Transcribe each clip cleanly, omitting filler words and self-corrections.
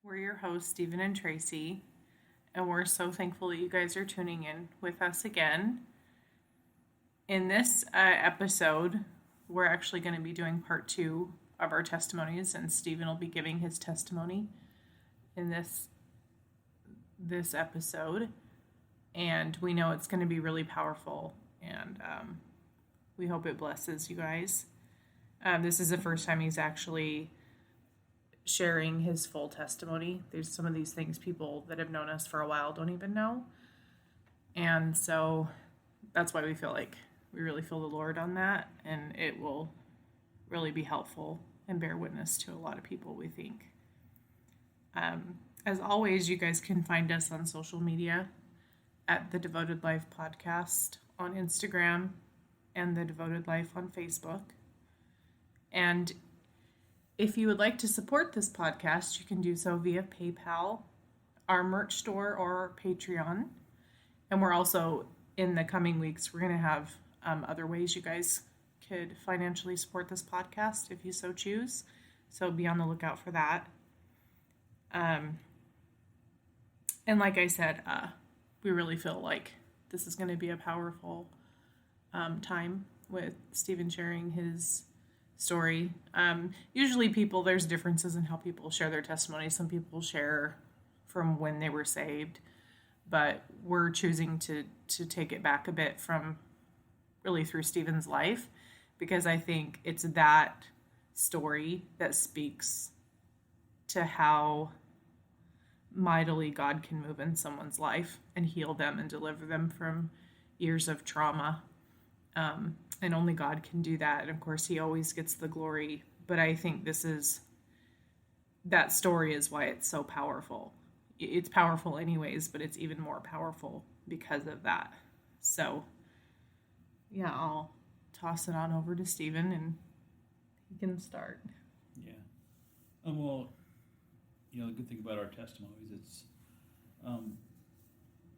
We're your hosts, Stephen and Tracy, and we're so thankful that you guys are tuning in with us again. In this episode, we're actually going to be doing part 2 of our testimonies, and Stephen will be giving his testimony in this episode. And we know it's going to be really powerful, and we hope it blesses you guys. This is the first time he's actually sharing his full testimony. There's some of these things people that have known us for a while don't even know. And so that's why we really feel the Lord on that, and it will really be helpful and bear witness to a lot of people, we think. As always, you guys can find us on social media at the Devoted Life Podcast on Instagram and the Devoted Life on Facebook. And if you would like to support this podcast, you can do so via PayPal, our merch store, or our Patreon. And we're also, in the coming weeks, we're going to have other ways you guys could financially support this podcast if you so choose. So be on the lookout for that. And like I said, we really feel like this is going to be a powerful time with Stephen sharing his story. Usually there's differences in how people share their testimony. Some people share from when they were saved, but we're choosing to take it back a bit from really through Stephen's life, because I think it's that story that speaks to how mightily God can move in someone's life and heal them and deliver them from years of trauma. And only God can do that. And of course, he always gets the glory. But I think that story is why it's so powerful. It's powerful anyways, but it's even more powerful because of that. So, yeah, I'll toss it on over to Stephen and he can start. Yeah. Well, the good thing about our testimonies, it's,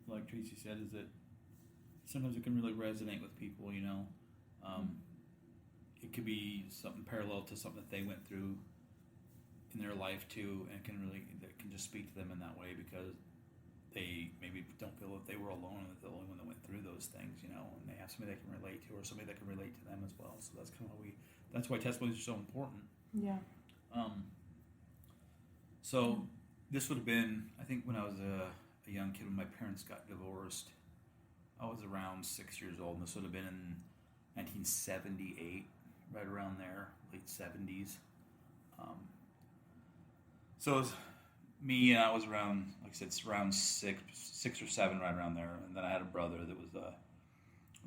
like Tracy said, is that sometimes it can really resonate with people, It could be something parallel to something that they went through in their life too, and that can just speak to them in that way, because they maybe don't feel that they were alone, that they're the only one that went through those things, and they have somebody they can relate to, or somebody that can relate to them as well. So that's kind of that's why testimonies are so important. Yeah. So this would have been, I think, when I was a young kid, when my parents got divorced. I was around 6 years old, and this would have been in 1978, right around there, late 70s. So it was me, and I was around, like I said, around six or seven, right around there. And then I had a brother that was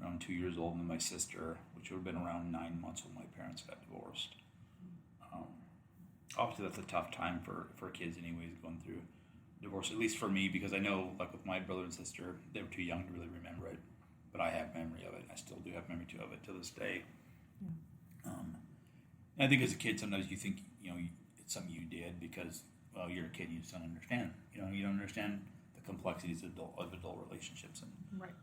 around 2 years old, and then my sister, which would have been around 9 months when my parents got divorced. Obviously, that's a tough time for kids anyways, going through divorce, at least for me, because I know, like with my brother and sister, they were too young to really remember it, but I have memory of it. I still do have memory of it to this day. Yeah. I think as a kid, sometimes you think, it's something you did because, well, you're a kid, you just don't understand. You don't understand the complexities of adult relationships. And, right.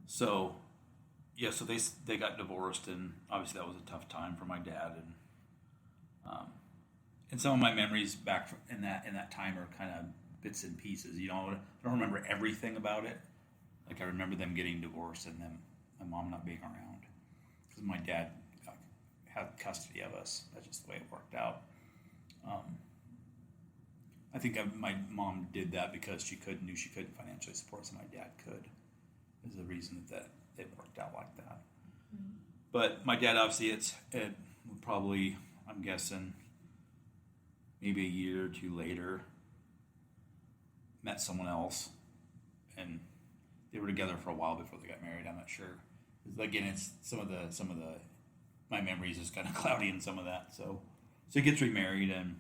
So they got divorced, and obviously that was a tough time for my dad, and some of my memories back in that time are kind of bits and pieces. I don't remember everything about it. Like, I remember them getting divorced and then my mom not being around because my dad had custody of us. That's just the way it worked out. I think my mom did that because knew she couldn't financially support us, and my dad could. Is the reason that it worked out like that. Mm-hmm. But my dad, obviously, it would probably, I'm guessing, maybe a year or two later, met someone else, and they were together for a while before they got married. I'm not sure. Again, it's some of the my memories is kind of cloudy in some of that. So he gets remarried and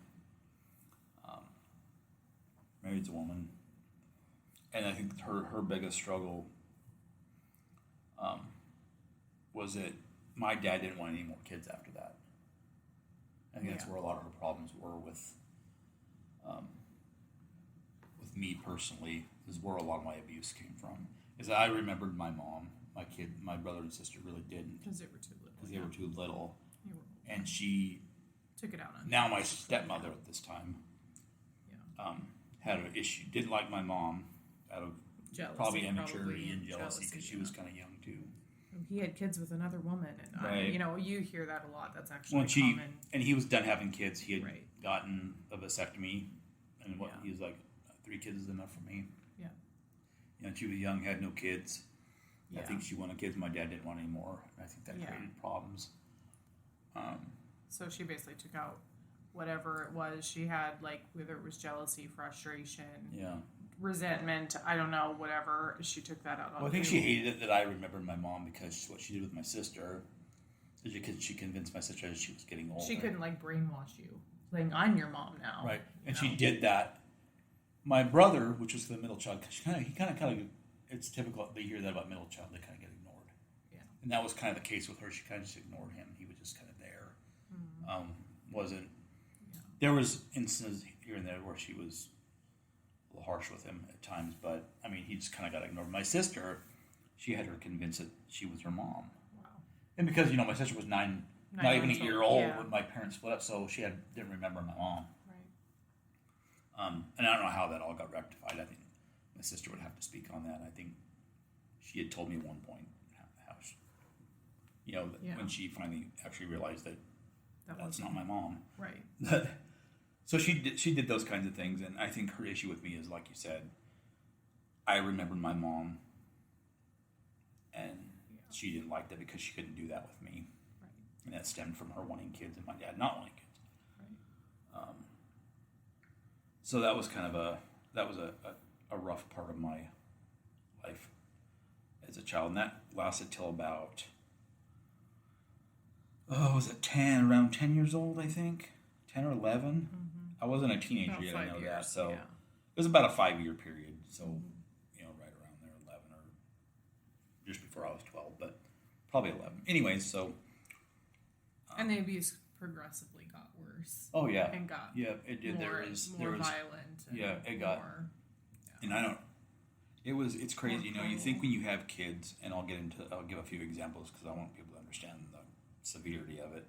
marries a woman, and I think her biggest struggle was that my dad didn't want any more kids after that. I think that's where a lot of her problems were with me personally, is where a lot of my abuse came from. Is I remembered my mom, my brother and sister really didn't. Because they were too little. They were too little. And she Took it out on Now my stepmother at this time had an issue. Didn't like my mom out of jealousy, probably immaturity and jealousy because she was kind of young too. He had kids with another woman, and right. You hear that a lot. That's actually common. And he was done having kids. He had gotten a vasectomy, and he was like, 3 kids is enough for me. Yeah. She was young, had no kids. Yeah. I think she wanted kids. My dad didn't want any more. And I think that created problems. So she basically took out whatever it was she had, like whether it was jealousy, frustration, resentment, I don't know, whatever. She took that out on I think she hated it that I remembered my mom because what she did with my sister is because she convinced my sister as she was getting older. She couldn't brainwash you. Like, I'm your mom now. Right. And she did that. My brother, which was the middle child, he kind of, it's typical they hear that about middle child, they kind of get ignored. Yeah. And that was kind of the case with her. She kind of just ignored him. He was just kind of there. Mm-hmm. There was instances here and there where she was a little harsh with him at times, but he just kind of got ignored. My sister, she had her convinced that she was her mom. Wow. And because, my sister was not even a year old when my parents split up, so she didn't remember my mom. Right. And I don't know how that all got rectified. I think my sister would have to speak on that. I think she had told me at one point how she, when she finally actually realized that that's not my mom. Right. So she did those kinds of things, and I think her issue with me is, like you said, I remembered my mom, and she didn't like that because she couldn't do that with me. Right. And that stemmed from her wanting kids and my dad not wanting kids. Right. So that was kind of a rough part of my life as a child, and that lasted till about around 10 years old, I think, 10 or 11. Mm-hmm. I wasn't a teenager yet, I know that. So it was about a 5-year period. So, right around there, 11 or just before I was 12, but probably 11. Anyways, so. And the abuse progressively got worse. Oh, yeah. And got it did. More violent. It got. And it's crazy. You think when you have kids, and I'll give a few examples because I want people to understand the severity of it.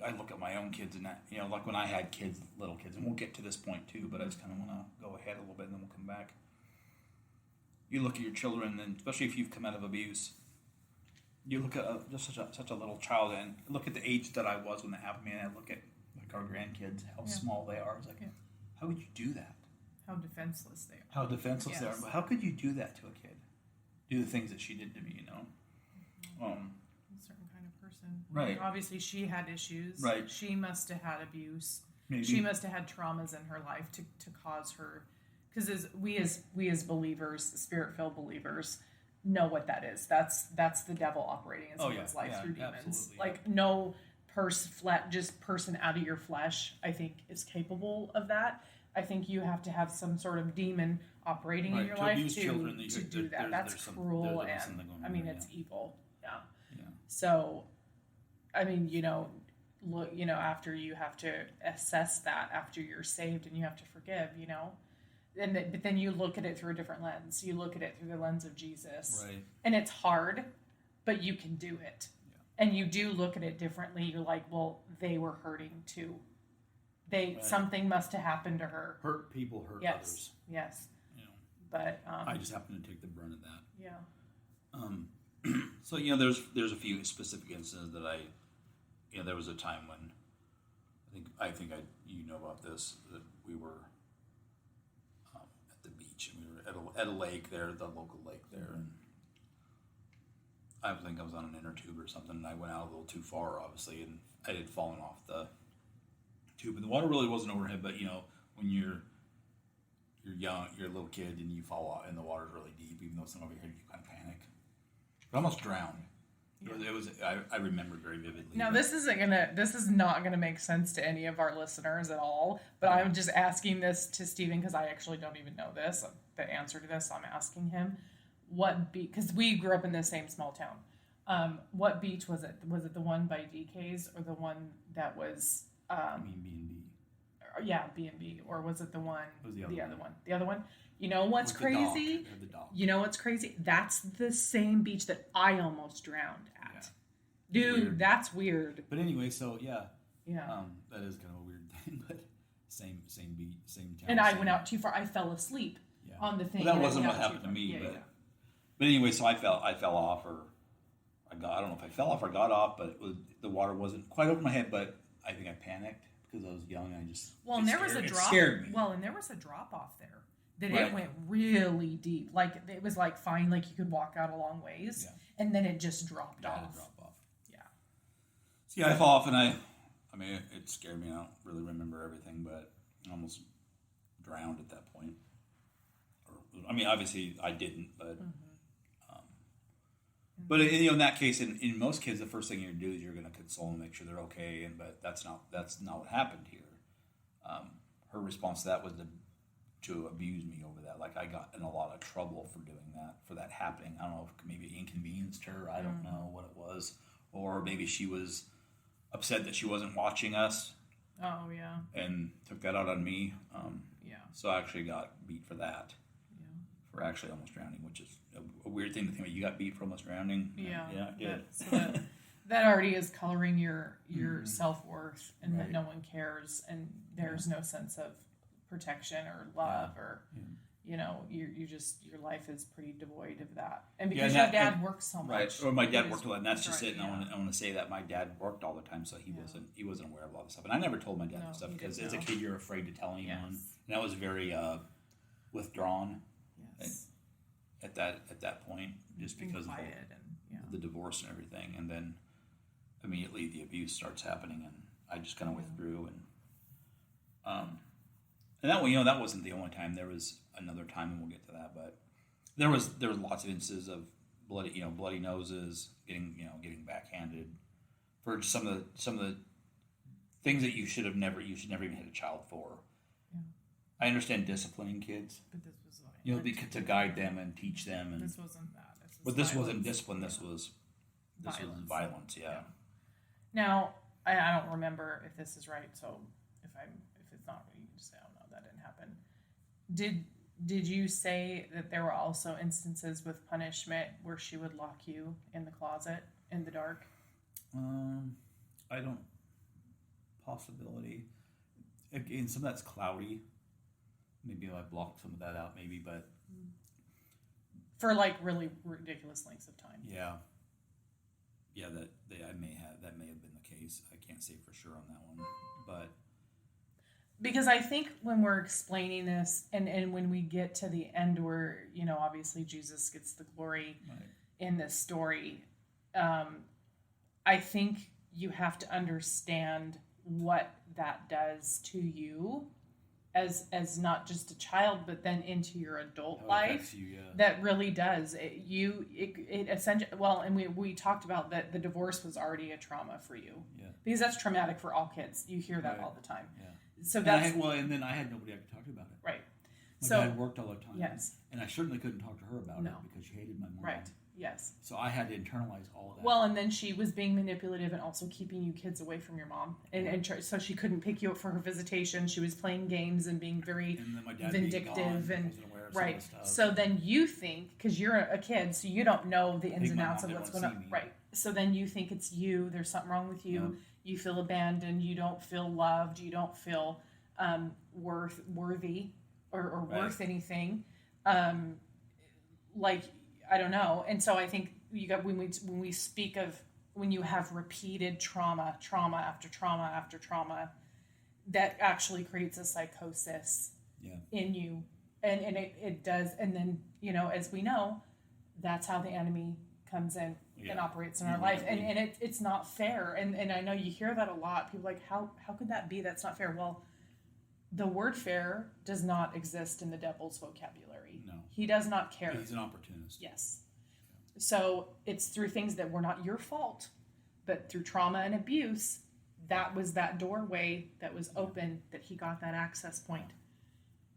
I look at my own kids and that, like when I had kids, little kids, and we'll get to this point too, but I just kind of want to go ahead a little bit and then we'll come back. You look at your children, and especially if you've come out of abuse, you look at just such a little child, and look at the age that I was when that happened to me, and I look at like our grandkids, how small they are. It's like, how would you do that? How defenseless they are. They are. But how could you do that to a kid? Do the things that she did to me, A certain kind of person. Right. Obviously, she had issues. Right. She must have had abuse. Maybe. She must have had traumas in her life to cause her. Because we as believers, spirit-filled believers, know what that is. That's the devil operating in someone's life through demons. Absolutely. Like no person out of your flesh, I think, is capable of that. I think you have to have some sort of demon operating in your life to do that. That's cruel, and it's evil. Yeah. So, look, after you have to assess that after you're saved and you have to forgive, but then you look at it through a different lens. You look at it through the lens of Jesus. Right. And it's hard, but you can do it. Yeah. And you do look at it differently. You're like, well, they were hurting too. Something must have happened to her. Hurt people hurt others. Yes. But I just happen to take the brunt of that. Yeah. So there's a few specific instances that there was a time when I think you know about this, that we were at the beach, and we were at a lake there, the local lake there, and I think I was on an inner tube or something, and I went out a little too far, obviously, and I had fallen off the tube, and the water really wasn't overhead, but when you're young, you're a little kid, and you fall out, and the water's really deep, even though it's not over here, you kind of panic. I almost drowned. Yeah. It was. I remember very vividly. Now this is not gonna make sense to any of our listeners at all. But I'm just asking this to Stephen because I actually don't even know the answer to this. So I'm asking him because we grew up in the same small town. What beach was it? Was it the one by DK's or the one that was? I mean B&B. Yeah, B&B, or was it the one? It was the other one. The other one. You know what's crazy? The dock. You know what's crazy? That's the same beach that I almost drowned at. Dude, weird. that's weird. But anyway, so Yeah. that is kind of a weird thing, but same beat, same town. And I same- went out too far. I fell asleep yeah. on the thing. Well, that and I wasn't went what out too happened to far. me, Yeah, but anyway, so I fell off, or I don't know if I fell off or got off, but the water wasn't quite over my head, but I think I panicked because I was young. And I just Well, and there was a it drop. scared me. Well, and there was a drop off there that Right. it went really deep. Like it was like fine, like you could walk out a long ways, and then it just dropped Had off. to drop off. Yeah. So yeah, I fell off, and I mean, it scared me. I don't really remember everything, but I almost drowned at that point. Or, I mean, obviously I didn't, but but in that case, in most kids, the first thing you're gonna do is you're gonna console and make sure they're okay. But that's not what happened here. Her response to that was to abuse me over that. Like I got in a lot of trouble for doing that, for that happening. I don't know if maybe it inconvenienced her. I don't know what it was, or maybe she was upset that she wasn't watching us. Oh yeah. And took that out on me. Yeah. So I actually got beat for that. Yeah. For actually almost drowning, which is a weird thing to think about. You got beat for almost drowning. Yeah. Yeah, I did. That already is coloring your self-worth, and that Right. no one cares, and there's no sense of protection or love, or you just, your life is pretty devoid of that. And because your dad works so much, right? Or my dad worked a lot, and that's right, just it. And I want to say that my dad worked all the time, so he wasn't aware of all this stuff. And I never told my dad this stuff because as a kid you're afraid to tell anyone, and I was very withdrawn. Yes. At that point, just because of the divorce and everything, and then immediately the abuse starts happening, and I just kind of withdrew, and that one, that wasn't the only time. There was another time, and we'll get to that, but there was lots of instances of bloody noses, getting backhanded for some of the things that you should never even hit a child for. Yeah. I understand disciplining kids, but this was to guide them and teach them, and this wasn't that. This wasn't discipline. This was violence. Yeah. Now I don't remember if this is right. So if it's not, you can just say, "Oh no, that didn't happen." Did you say that there were also instances with punishment where she would lock you in the closet in the dark? I don't. Possibility. Again, some of that's cloudy. Maybe I blocked some of that out. Maybe, but for like really ridiculous lengths of time. Yeah. Yeah, that may have been the case. I can't say for sure on that one, but because I think when we're explaining this, and when we get to the end where obviously Jesus gets the glory in this story, I think you have to understand what that does to you as not just a child, but then into your adult life. That really does. It essentially, well, and we talked about that the divorce was already a trauma for you. Yeah. Because that's traumatic for all kids. You hear that all the time. Yeah. So that's and then I had nobody I could talk to about it. Right. My dad worked all the time. Yes. And I certainly couldn't talk to her about it because she hated my mom. Right. Yes. So I had to internalize all of that. Well, and then she was being manipulative and also keeping you kids away from your mom, so she couldn't pick you up for her visitation. She was playing games and being very vindictive and right. So then you think, because you're a kid, so you don't know the ins and outs of what's going on. Right. So then you think it's you. There's something wrong with you. Yep. You feel abandoned. You don't feel loved. You don't feel worthy or worth anything. I don't know. And so I think you got when we speak of when you have repeated trauma after trauma after trauma, that actually creates a psychosis in you. And it does. And then, as we know, that's how the enemy comes in and operates in our life. And it's not fair. And I know you hear that a lot. People are like, how could that be? That's not fair. Well, the word fair does not exist in the devil's vocabulary. No. He does not care. He's an opportunist. Yes. So it's through things that were not your fault, but through trauma and abuse, that was that doorway that was open, that he got that access point.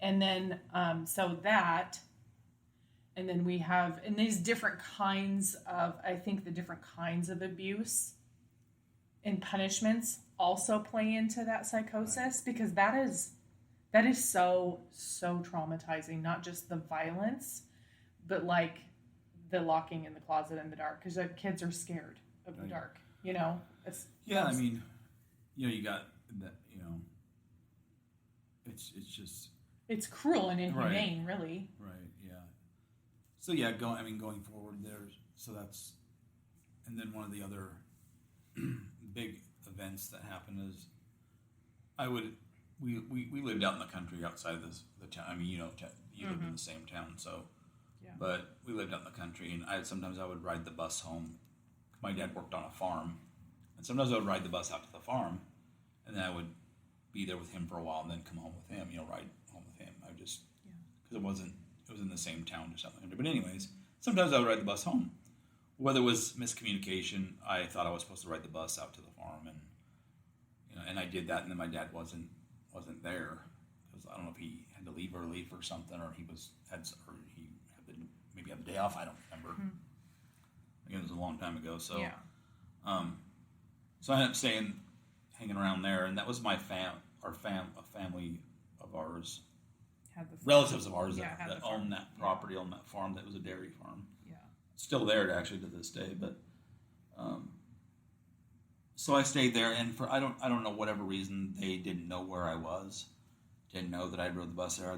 And then, and then we have, and these different kinds of, I think the different kinds of abuse and punishments also play into that psychosis, because that is so traumatizing, not just the violence, but like the locking in the closet in the dark, because kids are scared of the dark. You know, Yeah, I mean, you got that. It's just it's cruel and inhumane, really. right. Yeah. So going forward that's, and then one of the other big events that happened is we lived out in the country outside the town. I mean, you lived in the same town, so. Yeah. But we lived out in the country, and sometimes I would ride the bus home. My dad worked on a farm, and sometimes I would ride the bus out to the farm, and then I would be there with him for a while, and then come home with him. Ride home with him. Because it was in the same town or something. But anyways, sometimes I would ride the bus home. Whether it was miscommunication, I thought I was supposed to ride the bus out to the farm, and I did that, and then my dad wasn't there because I don't know if he had to leave early for something, or he maybe had the day off. I don't remember. Again, it was a long time ago. So, so I ended up hanging around there, and that was a family of ours, relatives of ours that owned that property, owned that farm. That was a dairy farm. Yeah, still there actually to this day. But so I stayed there, and for I don't know whatever reason they didn't know where I was, didn't know that I rode the bus there.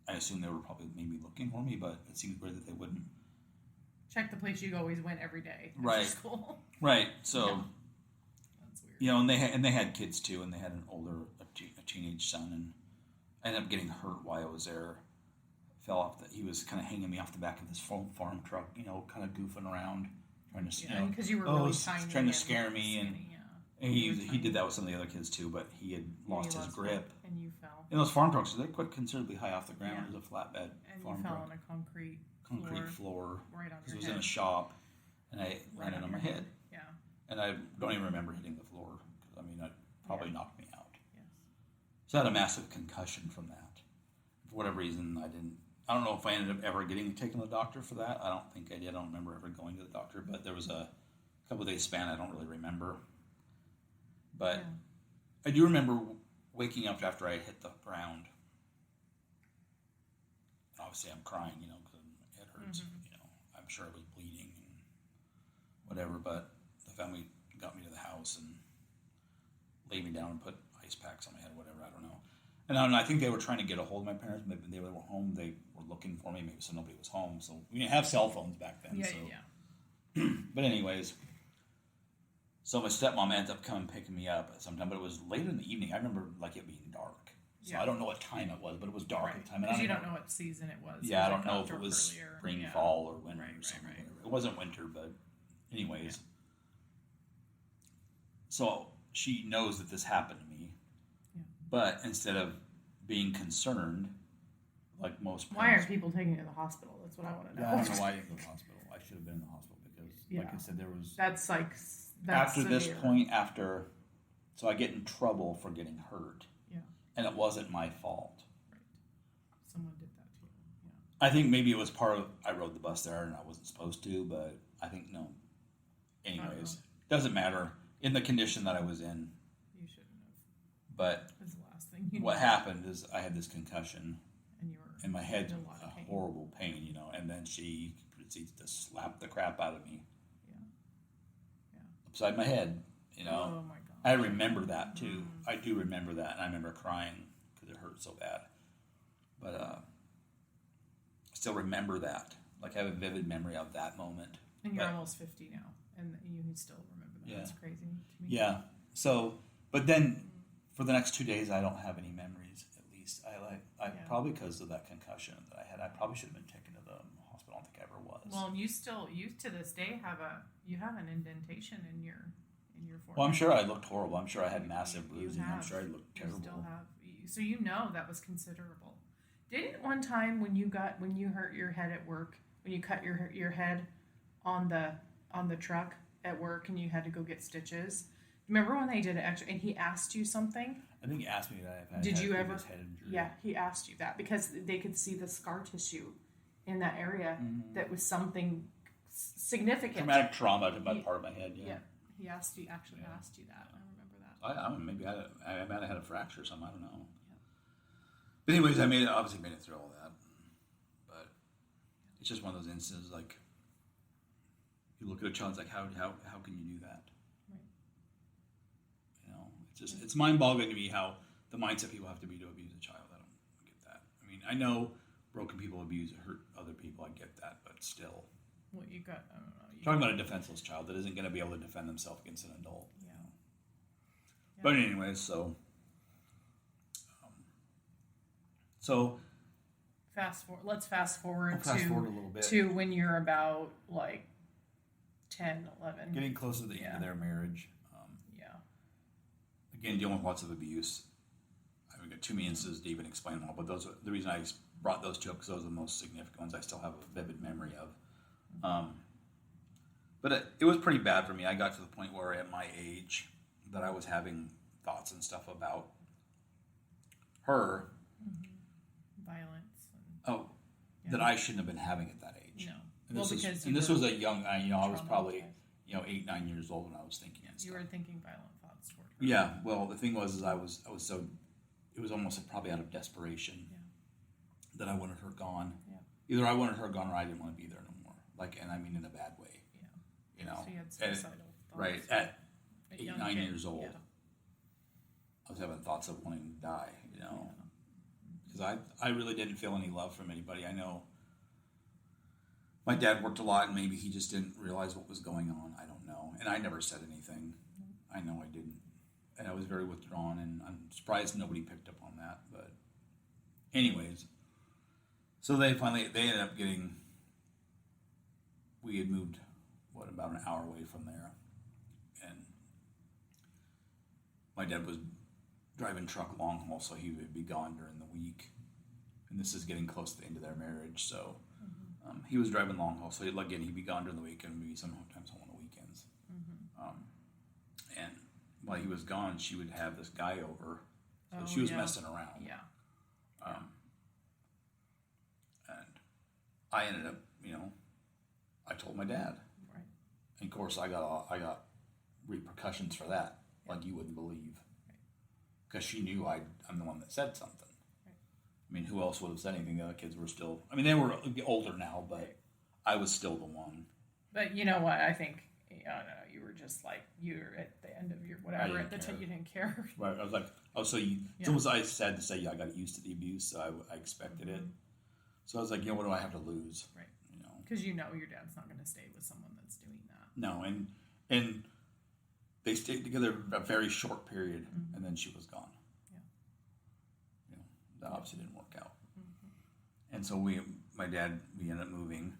I assume they were probably maybe looking for me, but it seems weird that they wouldn't check the place you always went every day. Right. School. Right. So, that's weird. And they had kids too, and they had a teenage son, and I ended up getting hurt while I was there. Fell off he was kind of hanging me off the back of this farm truck, kind of goofing around, trying to because you were really tiny, trying to scare me, and he did that with some of the other kids too, but he had lost his grip, and you fell. And those farm trucks, they're quite considerably high off the ground. It was a flatbed farm you fell truck. on a concrete floor right on because your it was head. in a shop, and I landed on my head. Yeah. And I don't even remember hitting the floor because it probably knocked me out. Yes. So I had a massive concussion from that. For whatever reason, I don't know if I ended up ever getting taken to the doctor for that. I don't think I did. I don't remember ever going to the doctor, but there was a couple of days span I don't really remember. But I do remember waking up after I hit the ground. Obviously, I'm crying, because it hurts. I'm sure I was bleeding and whatever, but the family got me to the house and laid me down and put ice packs on my head, whatever, I don't know. And I think they were trying to get a hold of my parents. Maybe they were home. They were looking for me. Maybe so nobody was home. So we didn't have cell phones back then. But anyways, so my stepmom ends up coming picking me up at some time, but it was later in the evening. I remember it being dark. So I don't know what time it was, but it was dark at the time. Because you don't know what season it was. Yeah, I don't know if it was spring, fall, or winter or something. Right. It wasn't winter, but anyways. Yeah. So she knows that this happened to me. Yeah. But instead of being concerned, like most parents... Why are people taking you to the hospital? That's what I want to know. I don't know why I didn't go to the hospital. I should have been in the hospital because, like I said, there was... That's after severe. This point, so I get in trouble for getting hurt. And it wasn't my fault. Right. Someone did that to you. Yeah. I think maybe it was part of, I rode the bus there and I wasn't supposed to, but I think no. Anyways, doesn't matter. In the condition that I was in. You shouldn't have. But that's the last thing what happened is I had this concussion. And you were in my head, a horrible pain, and then she proceeds to slap the crap out of me. Yeah. Upside my head, Oh my God. I remember that too. I do remember that, and I remember crying because it hurt so bad. But I still remember that. I have a vivid memory of that moment. And you're almost 50 now, and you still remember that. Yeah. That's crazy to me. Yeah. So, but then for the next 2 days, I don't have any memories. At least probably because of that concussion that I had. I probably should have been taken to the hospital. I don't think I ever was. Well, you to this day have an indentation in your forehead. Well, I'm sure I looked horrible. I'm sure I had massive bruising. I'm sure I looked terrible. You still have. So that was considerable. Didn't one time when you hurt your head at work, when you cut your head on the truck at work and you had to go get stitches? Remember when they did it extra and he asked you something? I think he asked me that. Did you ever? Head injury. Yeah, he asked you that because they could see the scar tissue in that area that was something significant. Traumatic trauma to part of my head. Yeah. He asked you that. I remember that. Maybe I might have had a fracture or something. I don't know. Yeah. But anyways, obviously made it through all that. But it's just one of those instances, you look at a child, it's like, how can you do that? Right. You know, it's mind-boggling to me how the mindset people have to be to abuse a child. I don't get that. I mean, I know broken people abuse, hurt other people. I get that, but still. Well, you got, I don't know. Talking about a defenseless child that isn't going to be able to defend themselves against an adult. Yeah. You know? Yeah. But anyways, so let's fast forward a little bit to when you're about like 10, 11. Getting close to the end of their marriage. Yeah. Again, dealing with lots of abuse. I've got too many instances to even explain them all, but those are the reason I brought those two up, because those are the most significant ones I still have a vivid memory of. But it was pretty bad for me. I got to the point where at my age that I was having thoughts and stuff about her. Violence. That I shouldn't have been having at that age. No. And this was a young, I was probably 8, 9 years old when I was thinking. Yeah, you were thinking violent thoughts toward her. Yeah. Well, the thing was, I was so, it was almost probably out of desperation that I wanted her gone. Yeah. Either I wanted her gone or I didn't want to be there no more. And I mean in a bad way. Yeah. You know. So you had suicidal thoughts. Right. At 8, 9 years old. Yeah. I was having thoughts of wanting to die, you know. Because I really didn't feel any love from anybody. I know my dad worked a lot, and maybe he just didn't realize what was going on. I don't know. And I never said anything. I know I didn't. And I was very withdrawn, and I'm surprised nobody picked up on that. But anyways, so they ended up getting, we had moved, about an hour away from there. And my dad was driving truck long haul, so he would be gone during the week. And this is getting close to the end of their marriage, so he was driving long haul. So again, he'd be gone during the week and maybe sometimes home on the weekends. And while he was gone, she would have this guy over, so she was messing around. Yeah. And I ended up, I told my dad. Right. And of course, I got repercussions for that, like you wouldn't believe. Because she knew I'm the one that said something. Right. I mean, who else would have said anything? The other kids were still, they were older now, but I was still the one. But you know what? I think, I don't know, you were just like, you were at the end of your whatever, at the time you didn't care. Right. I was like, it's almost sad to say, I got used to the abuse, so I expected it. So I was like, what do I have to lose? Right. Because your dad's not going to stay with someone that's doing that. No, and they stayed together a very short period, and then she was gone. Yeah. That obviously didn't work out. And so we ended up moving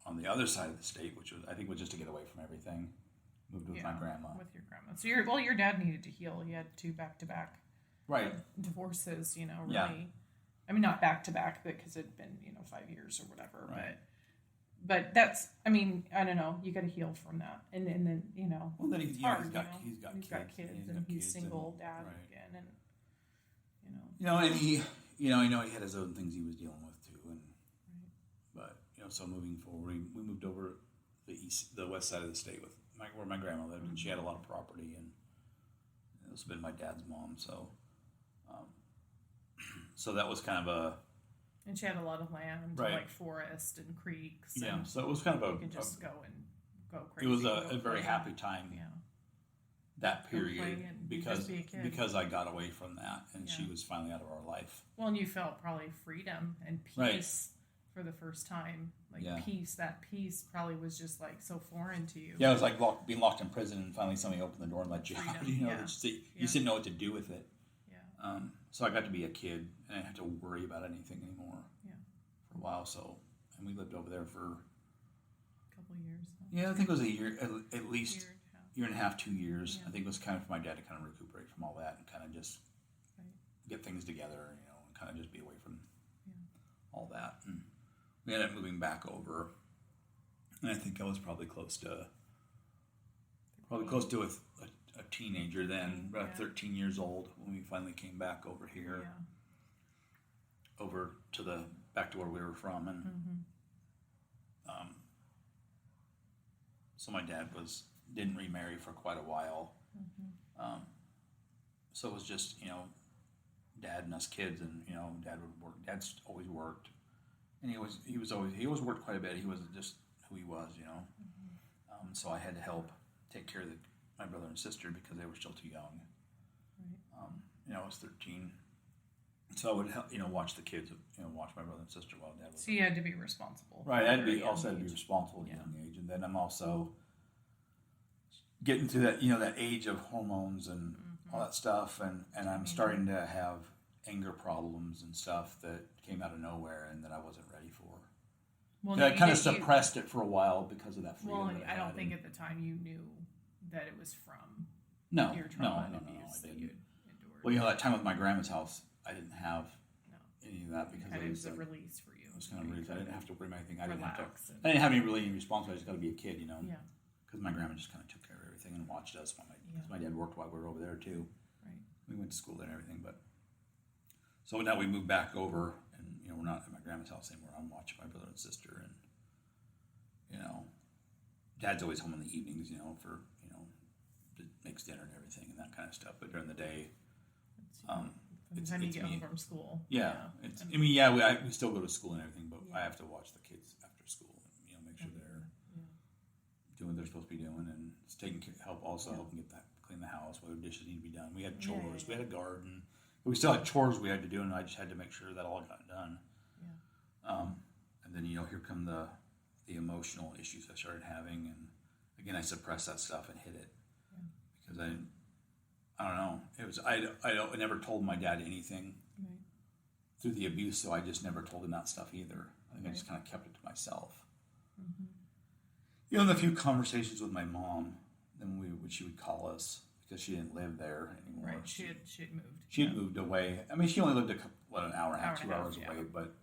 on the other side of the state, which was just to get away from everything. Moved with my grandma. With your grandma. So your dad needed to heal. He had 2 back-to-back divorces, really. Yeah. I mean, not back-to-back, but because it'd been, 5 years or whatever. Right. But that's, I don't know. You got to heal from that, and then Well, then he's got kids, and he's single dad again, and and he, I know he had his own things he was dealing with too, and but so moving forward, we moved over the west side of the state with where my grandma lived, and she had a lot of property, and this has been my dad's mom, so so that was kind of a. And she had a lot of land, like forest and creeks. Yeah, so it was kind of you can just go crazy. It was a very happy time. Yeah. That period because I got away from that, and she was finally out of our life. Well, and you felt probably freedom and peace for the first time. Peace. That peace probably was just so foreign to you. Yeah, it was like being locked in prison, and finally somebody opened the door and let you out. You didn't know what to do with it. Yeah. So I got to be a kid, and I didn't have to worry about anything anymore. Yeah. For a while, and we lived over there for a couple of years. Yeah, I think it was a year, at least year and a half, 2 years. Yeah. I think it was kind of for my dad to kind of recuperate from all that and kind of just get things together, and kind of just be away from all that. And we ended up moving back over, and I think I was probably close to a teenager then, about 13 years old when we finally came back over here, back to where we were from, and so my dad didn't remarry for quite a while, so it was just dad and us kids, and dad would work. Dad's always worked, and he always worked quite a bit. He was just who he was, So I had to help take care of my brother and sister because they were still too young. Right. I was 13. So I would help, watch the kids, watch my brother and sister while Dad was. So you had to be responsible. Right, I had to be responsible at a young age, and then I'm also getting to that that age of hormones and all that stuff, and I'm starting to have anger problems and stuff that came out of nowhere and that I wasn't ready for. Well, So I kind of suppressed it for a while because of that freedom. Well, that I don't think at the time you knew that it was from your no, trauma and abuse that you endured. Well, that time with my grandma's house, I didn't have any of that because it was a release for you. It was kind of a release. I didn't have to worry about anything. I didn't have any responsibility. I just got to be a kid, Yeah. Because my grandma just kind of took care of everything and watched us. Because my dad worked while we were over there too. Right. We went to school there and everything, but so now we moved back over, and we're not at my grandma's house anymore. I'm watching my brother and sister, and Dad's always home in the evenings, for makes dinner and everything and that kind of stuff. But during the day, it's time you get home from school. Yeah, we still go to school and everything, but I have to watch the kids after school and make sure they're doing what they're supposed to be doing, and it's helping clean the house, whether dishes need to be done. We had chores, we had a garden, we still had chores we had to do, and I just had to make sure that all got done. Yeah. And then here come the emotional issues I started having, and again I suppressed that stuff and hid it because I don't know. It was I never told my dad anything through the abuse, so I just never told him that stuff either. I think I just kind of kept it to myself. Mm-hmm. In the few conversations with my mom, then she would call us because she didn't live there anymore. Right, she had moved. She had moved away. I mean, she only lived an hour and a half, 2 hours away. But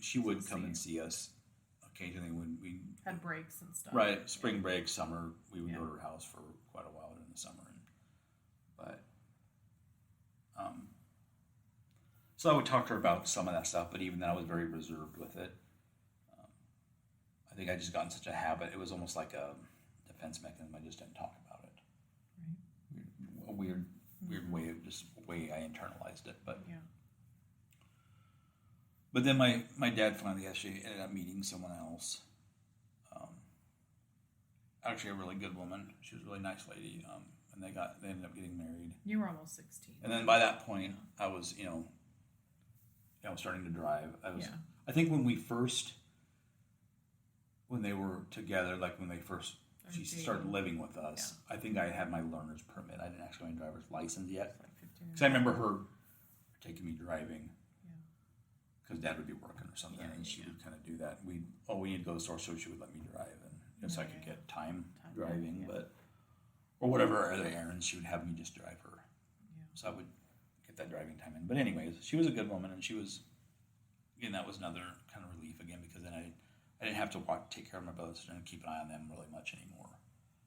she would come and see us occasionally when we had breaks and stuff. Right, spring break, summer, we would go to her house for quite a while during the summer. So I would talk to her about some of that stuff, but even then I was very reserved with it. I think I just got in such a habit. It was almost like a defense mechanism. I just didn't talk about it. Right. A weird way I internalized it. But But then my dad finally actually ended up meeting someone else. Actually, a really good woman. She was a really nice lady. And they ended up getting married. You were almost 16. And then by that point, I was starting to drive. I think when they were together, like when she started living with us, I think I had my learner's permit. I didn't actually have my driver's license yet. Because I remember her taking me driving. Because Dad would be working or something, and she would kind of do that. We need to go to the store, so she would let me drive, and so I could get time driving, or whatever other errands she would have me just drive her. Yeah. So I would get that driving time in. But anyways, she was a good woman, and she was, again, that was another kind of relief again, because then I didn't have to take care of my brothers and keep an eye on them really much anymore.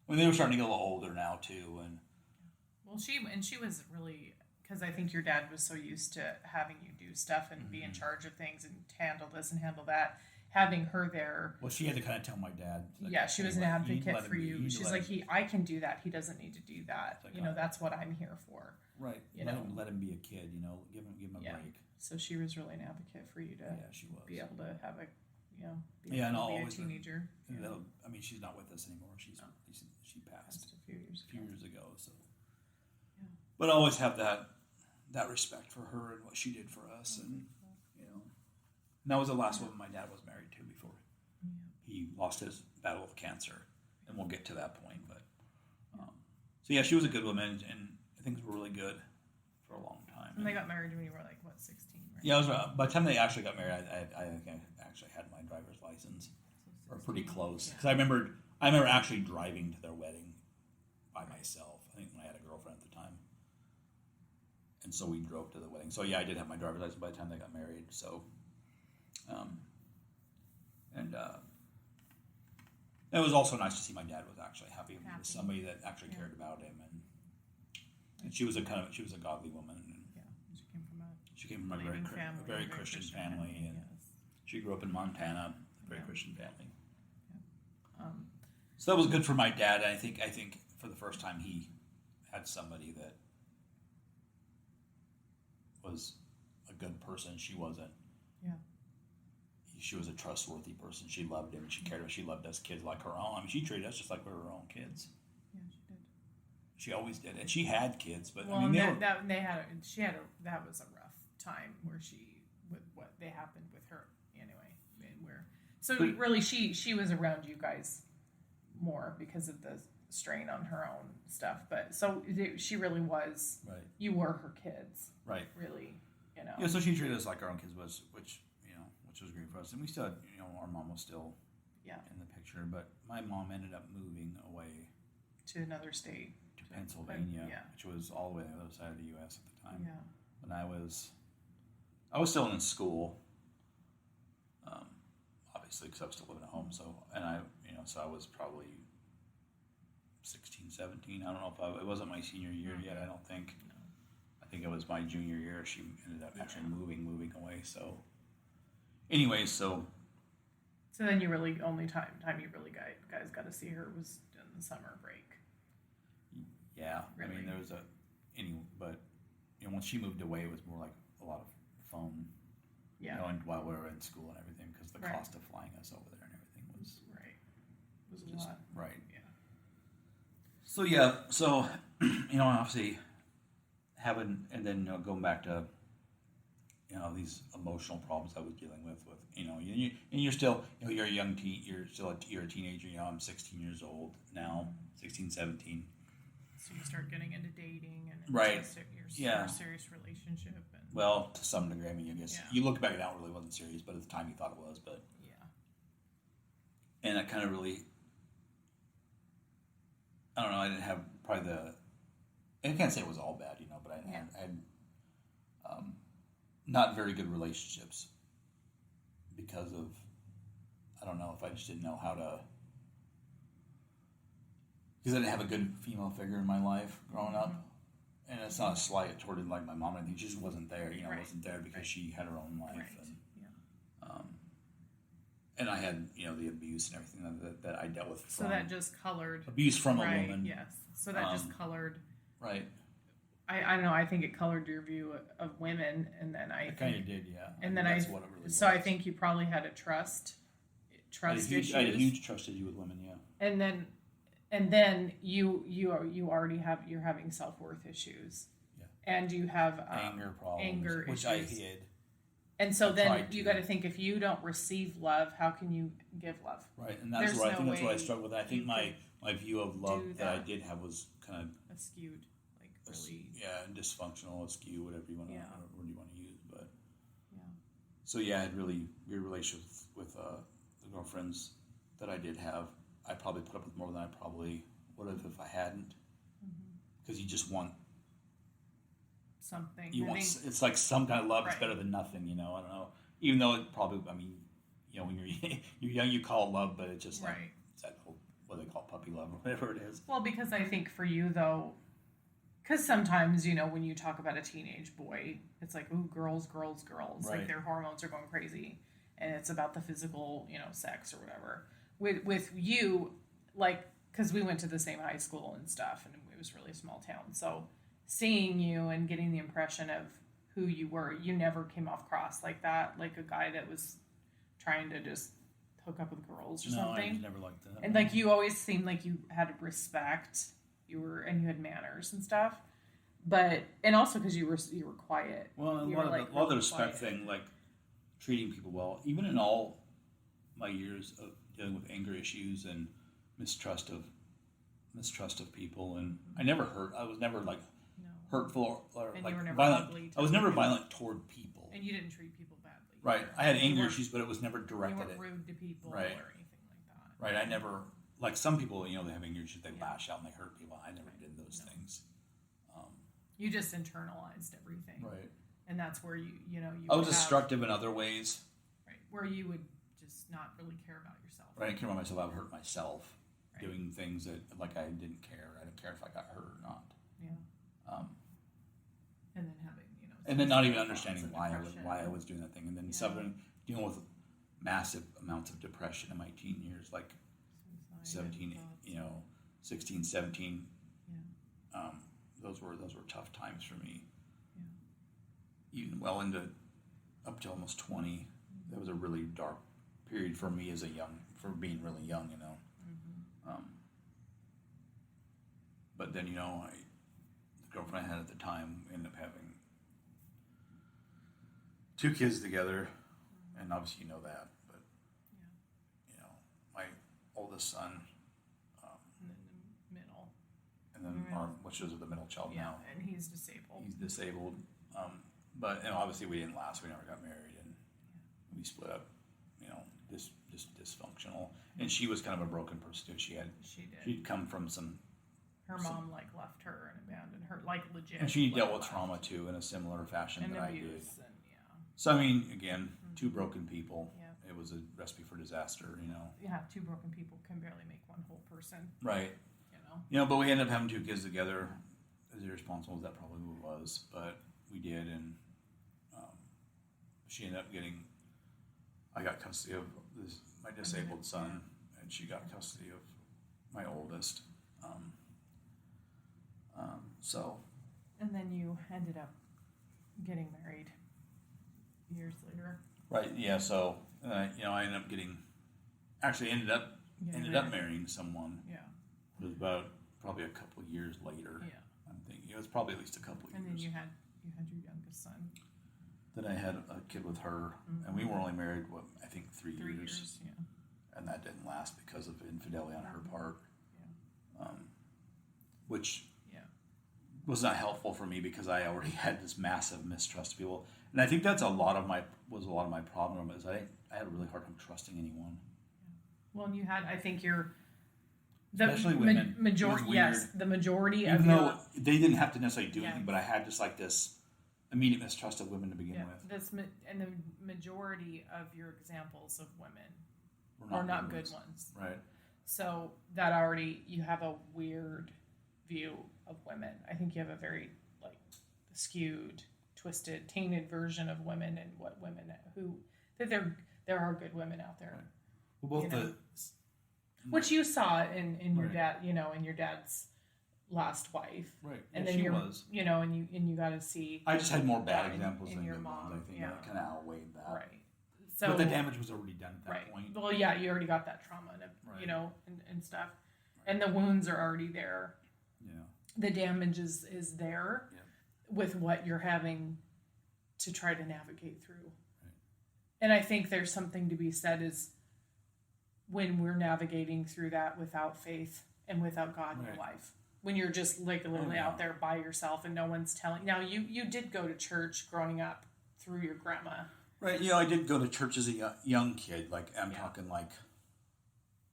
I mean, they were starting to get a little older now too, and she was really. Because I think your dad was so used to having you do stuff and be in charge of things and handle this and handle that. Having her there. Well, she had to kind of tell my dad. She was an advocate for you. She's like, I can do that. He doesn't need to do that. Like, that's what I'm here for. Right. Let him be a kid. Give him a break. So she was really an advocate for you to be able to have a, be a teenager. I mean, she's not with us anymore. She passed a few years ago. So. Yeah. But I always have that respect for her and what she did for us, and and that was the last woman my dad was married to before he lost his battle with cancer, and we'll get to that point. But so she was a good woman, and things were really good for a long time. And they got married when you were 16, right? Yeah, by the time they actually got married, I think I actually had my driver's license, or pretty close, because I remember actually driving to their wedding by myself. I think when I had a girlfriend at the time. And so we drove to the wedding. So I did have my driver's license by the time they got married. So, it was also nice to see my dad was actually happy with somebody that actually cared about him, and she was a godly woman. And she came from a very Christian family, and she grew up in Montana, a very Christian family. Yeah. So that was good for my dad. I think for the first time he had somebody that was a good person. She wasn't. Yeah. she was a trustworthy person. She loved him. She cared. She loved us kids like her own. I mean, she treated us just like we were her own kids. Yeah, she did. She always did, and she had kids. But Well, I mean, that was a rough time where with what they happened with her anyway. Really she was around you guys more because of the strain on her own stuff. But she really was. Right. You were her kids. Right. Really, Yeah, so she treated us like our own kids which was great for us, and we still had, our mom was still in the picture, but my mom ended up moving away to another state, to Pennsylvania, which was all the way on the other side of the U.S. at the time. Yeah. When I was still in school, obviously, because I was still living at home. So I was probably 16, 17. I don't know if it wasn't my senior year yet. I don't think. No. I think it was my junior year. She ended up actually moving away. So, anyway, so then you really only time you really guys got to see her was in the summer break. Yeah, really. I mean there was but once she moved away, it was more like a lot of phone. Yeah. And while we were in school and everything, because the cost of flying us over there and everything was a lot. Right. Yeah. So obviously having, and then going back to these emotional problems I was dealing with you're still you're a young teen, you're a teenager. I'm 16 years old now, 16, 17. So you start getting into dating and right. Your serious relationship. Well, to some degree, I mean, I guess you look back now, it really wasn't serious, but at the time you thought it was. But and that kind of really, I don't know. I didn't have probably I can't say it was all bad, but I had not very good relationships because of, I don't know if I just didn't know how to, because I didn't have a good female figure in my life growing up. And it's not a slight toward like my mom. I think she just wasn't there. Wasn't there because she had her own life. Right. And I had the abuse and everything that I dealt with. So that just colored abuse from a woman. Yes. So that just colored. Right. I don't know. I think it colored your view of women, and then I kind of did, yeah. And then that's what it really was. So I think you probably had a trust issues. I had a huge trust issue with women, yeah. And then you already you're having self-worth issues, and you have anger problems, which I hid. And so then you got to think, if you don't receive love, how can you give love? Right, and that's what I struggled with. I think my view of love that I did have was kind of skewed, like really. Dysfunctional, askew, whatever you want to use. But yeah. So I had really weird relationships with the girlfriends that I did have. I probably put up with more than I probably would have if I hadn't, because you just want something. It's like some kind of love is better than nothing. I don't know. Even though it probably, when you're young, you call it love, but it's just like it's that whole, what they call puppy love or whatever it is. Well, because I think for you though, because sometimes when you talk about a teenage boy, it's like, ooh, girls, right. like their hormones are going crazy, and it's about the physical, sex or whatever. With you, like, because we went to the same high school and stuff, and it was really a small town. So seeing you and getting the impression of who you were, you never came off cross like that, like a guy that was trying to just hook up with girls or something. No, I never liked that. And like you always seemed like you had respect. You had manners and stuff. But and also because you were quiet. Well, a lot of the respect thing, like treating people well, even in all my years of dealing with anger issues and mistrust of people, and I was never like hurtful or and like you were never violent. ugly I was never violent toward people. And you didn't treat people badly. Right. I had anger issues, but it was never directed at. You weren't rude to people or anything like that. Right. I never, like some people, they have anger issues, they lash out and they hurt people. I never did those things. You just internalized everything. Right. And that's where you I was destructive in other ways. Right. Where you would just not really care about yourself. Right. I didn't care about myself. I would hurt myself doing things that, like, I didn't care. I didn't care if I got hurt or not. Yeah. And then having, and then not even understanding why I was doing that thing, and then dealing with massive amounts of depression in my teen years, like 17, 16, 17. Yeah. Those were tough times for me. Yeah. Even well into up to almost 20, that was a really dark period for me for being really young, But then, the girlfriend I had at the time ended up having 2 kids together, and obviously you know that, but, my oldest son, And then the middle. and then which is the middle child Yeah, now. and he's disabled. He's disabled. But, obviously we didn't last. We never got married, and we split up, just dysfunctional. And she was kind of a broken person too. She did. She'd come from Her mom left her and abandoned her, legit. and she dealt with trauma too in a similar fashion and that abuse, I did. and So again, 2 broken people. Yeah. It was a recipe for disaster, Yeah, 2 broken people can barely make one whole person. Right. But we ended up having 2 kids together. As irresponsible as that probably was, but we did, and she ended up I got custody of my disabled son, and she got custody of my oldest. So. And then you ended up getting married years later. Right. Yeah. So I ended up ended up marrying someone. Yeah. It was about probably a couple of years later. Yeah. I'm thinking it was probably at least a couple of years. And then you had your youngest son. Then I had a kid with her, and we were only married, I think 3 years. 3 years, yeah. And that didn't last because of infidelity on her part. Yeah. Which yeah. was not helpful for me because I already had this massive mistrust of people. And I think that's a lot of my problem is I had a really hard time trusting anyone. Well, and you had, I think Especially women. Majority, yes, the majority Even of though they didn't have to necessarily do Yeah. anything, but I had just like this immediate mistrust of women to begin with. And the majority of your examples of women We're are not good ones. Right. So that already, you have a weird view of women. I think you have a very skewed, twisted, tainted version of women and what women that there are good women out there. Right. Well, both which you saw in your Right. dad, in your dad's last wife. Right. And yeah, then she was. and you got to see. I just had more bad in examples than your good mom. ones. I think that kind of outweighed that. Right. So, but the damage was already done at that point. Well, yeah, you already got that trauma, and stuff, and the wounds are already there. Yeah. The damage is there with what you're having to try to navigate through. Right. And I think there's something to be said is when we're navigating through that without faith and without God in your life. When you're just literally out there by yourself and no one's telling. Now, you did go to church growing up through your grandma. Right. I did go to church as a young kid. I'm talking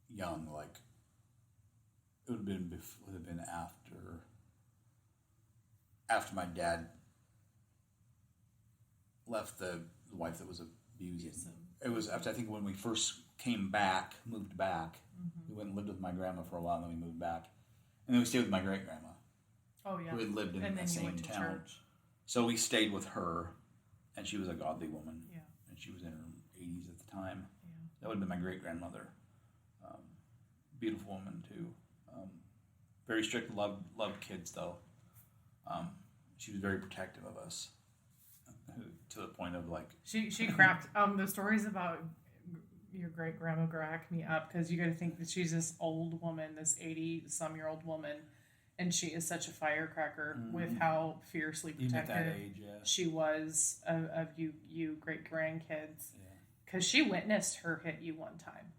young. It would have been after my dad left the wife that was abusing. It was after, I think, when we first moved back. We went and lived with my grandma for a while, and then we moved back. And then we stayed with my great-grandma. Oh, yeah. Who had lived in the same town. Church. So we stayed with her, and she was a godly woman. Yeah. And she was in her 80s at the time. Yeah. That would have been my great-grandmother. Beautiful woman, too. Very strict, loved kids, though. She was very protective of us. To the point of She cracked the stories about your great grandma crack me up because you got to think that she's this old woman, this 80-some-year-old woman, and she is such a firecracker with how fiercely protective at that age, she was of you great grandkids. Because she witnessed her hit you one time.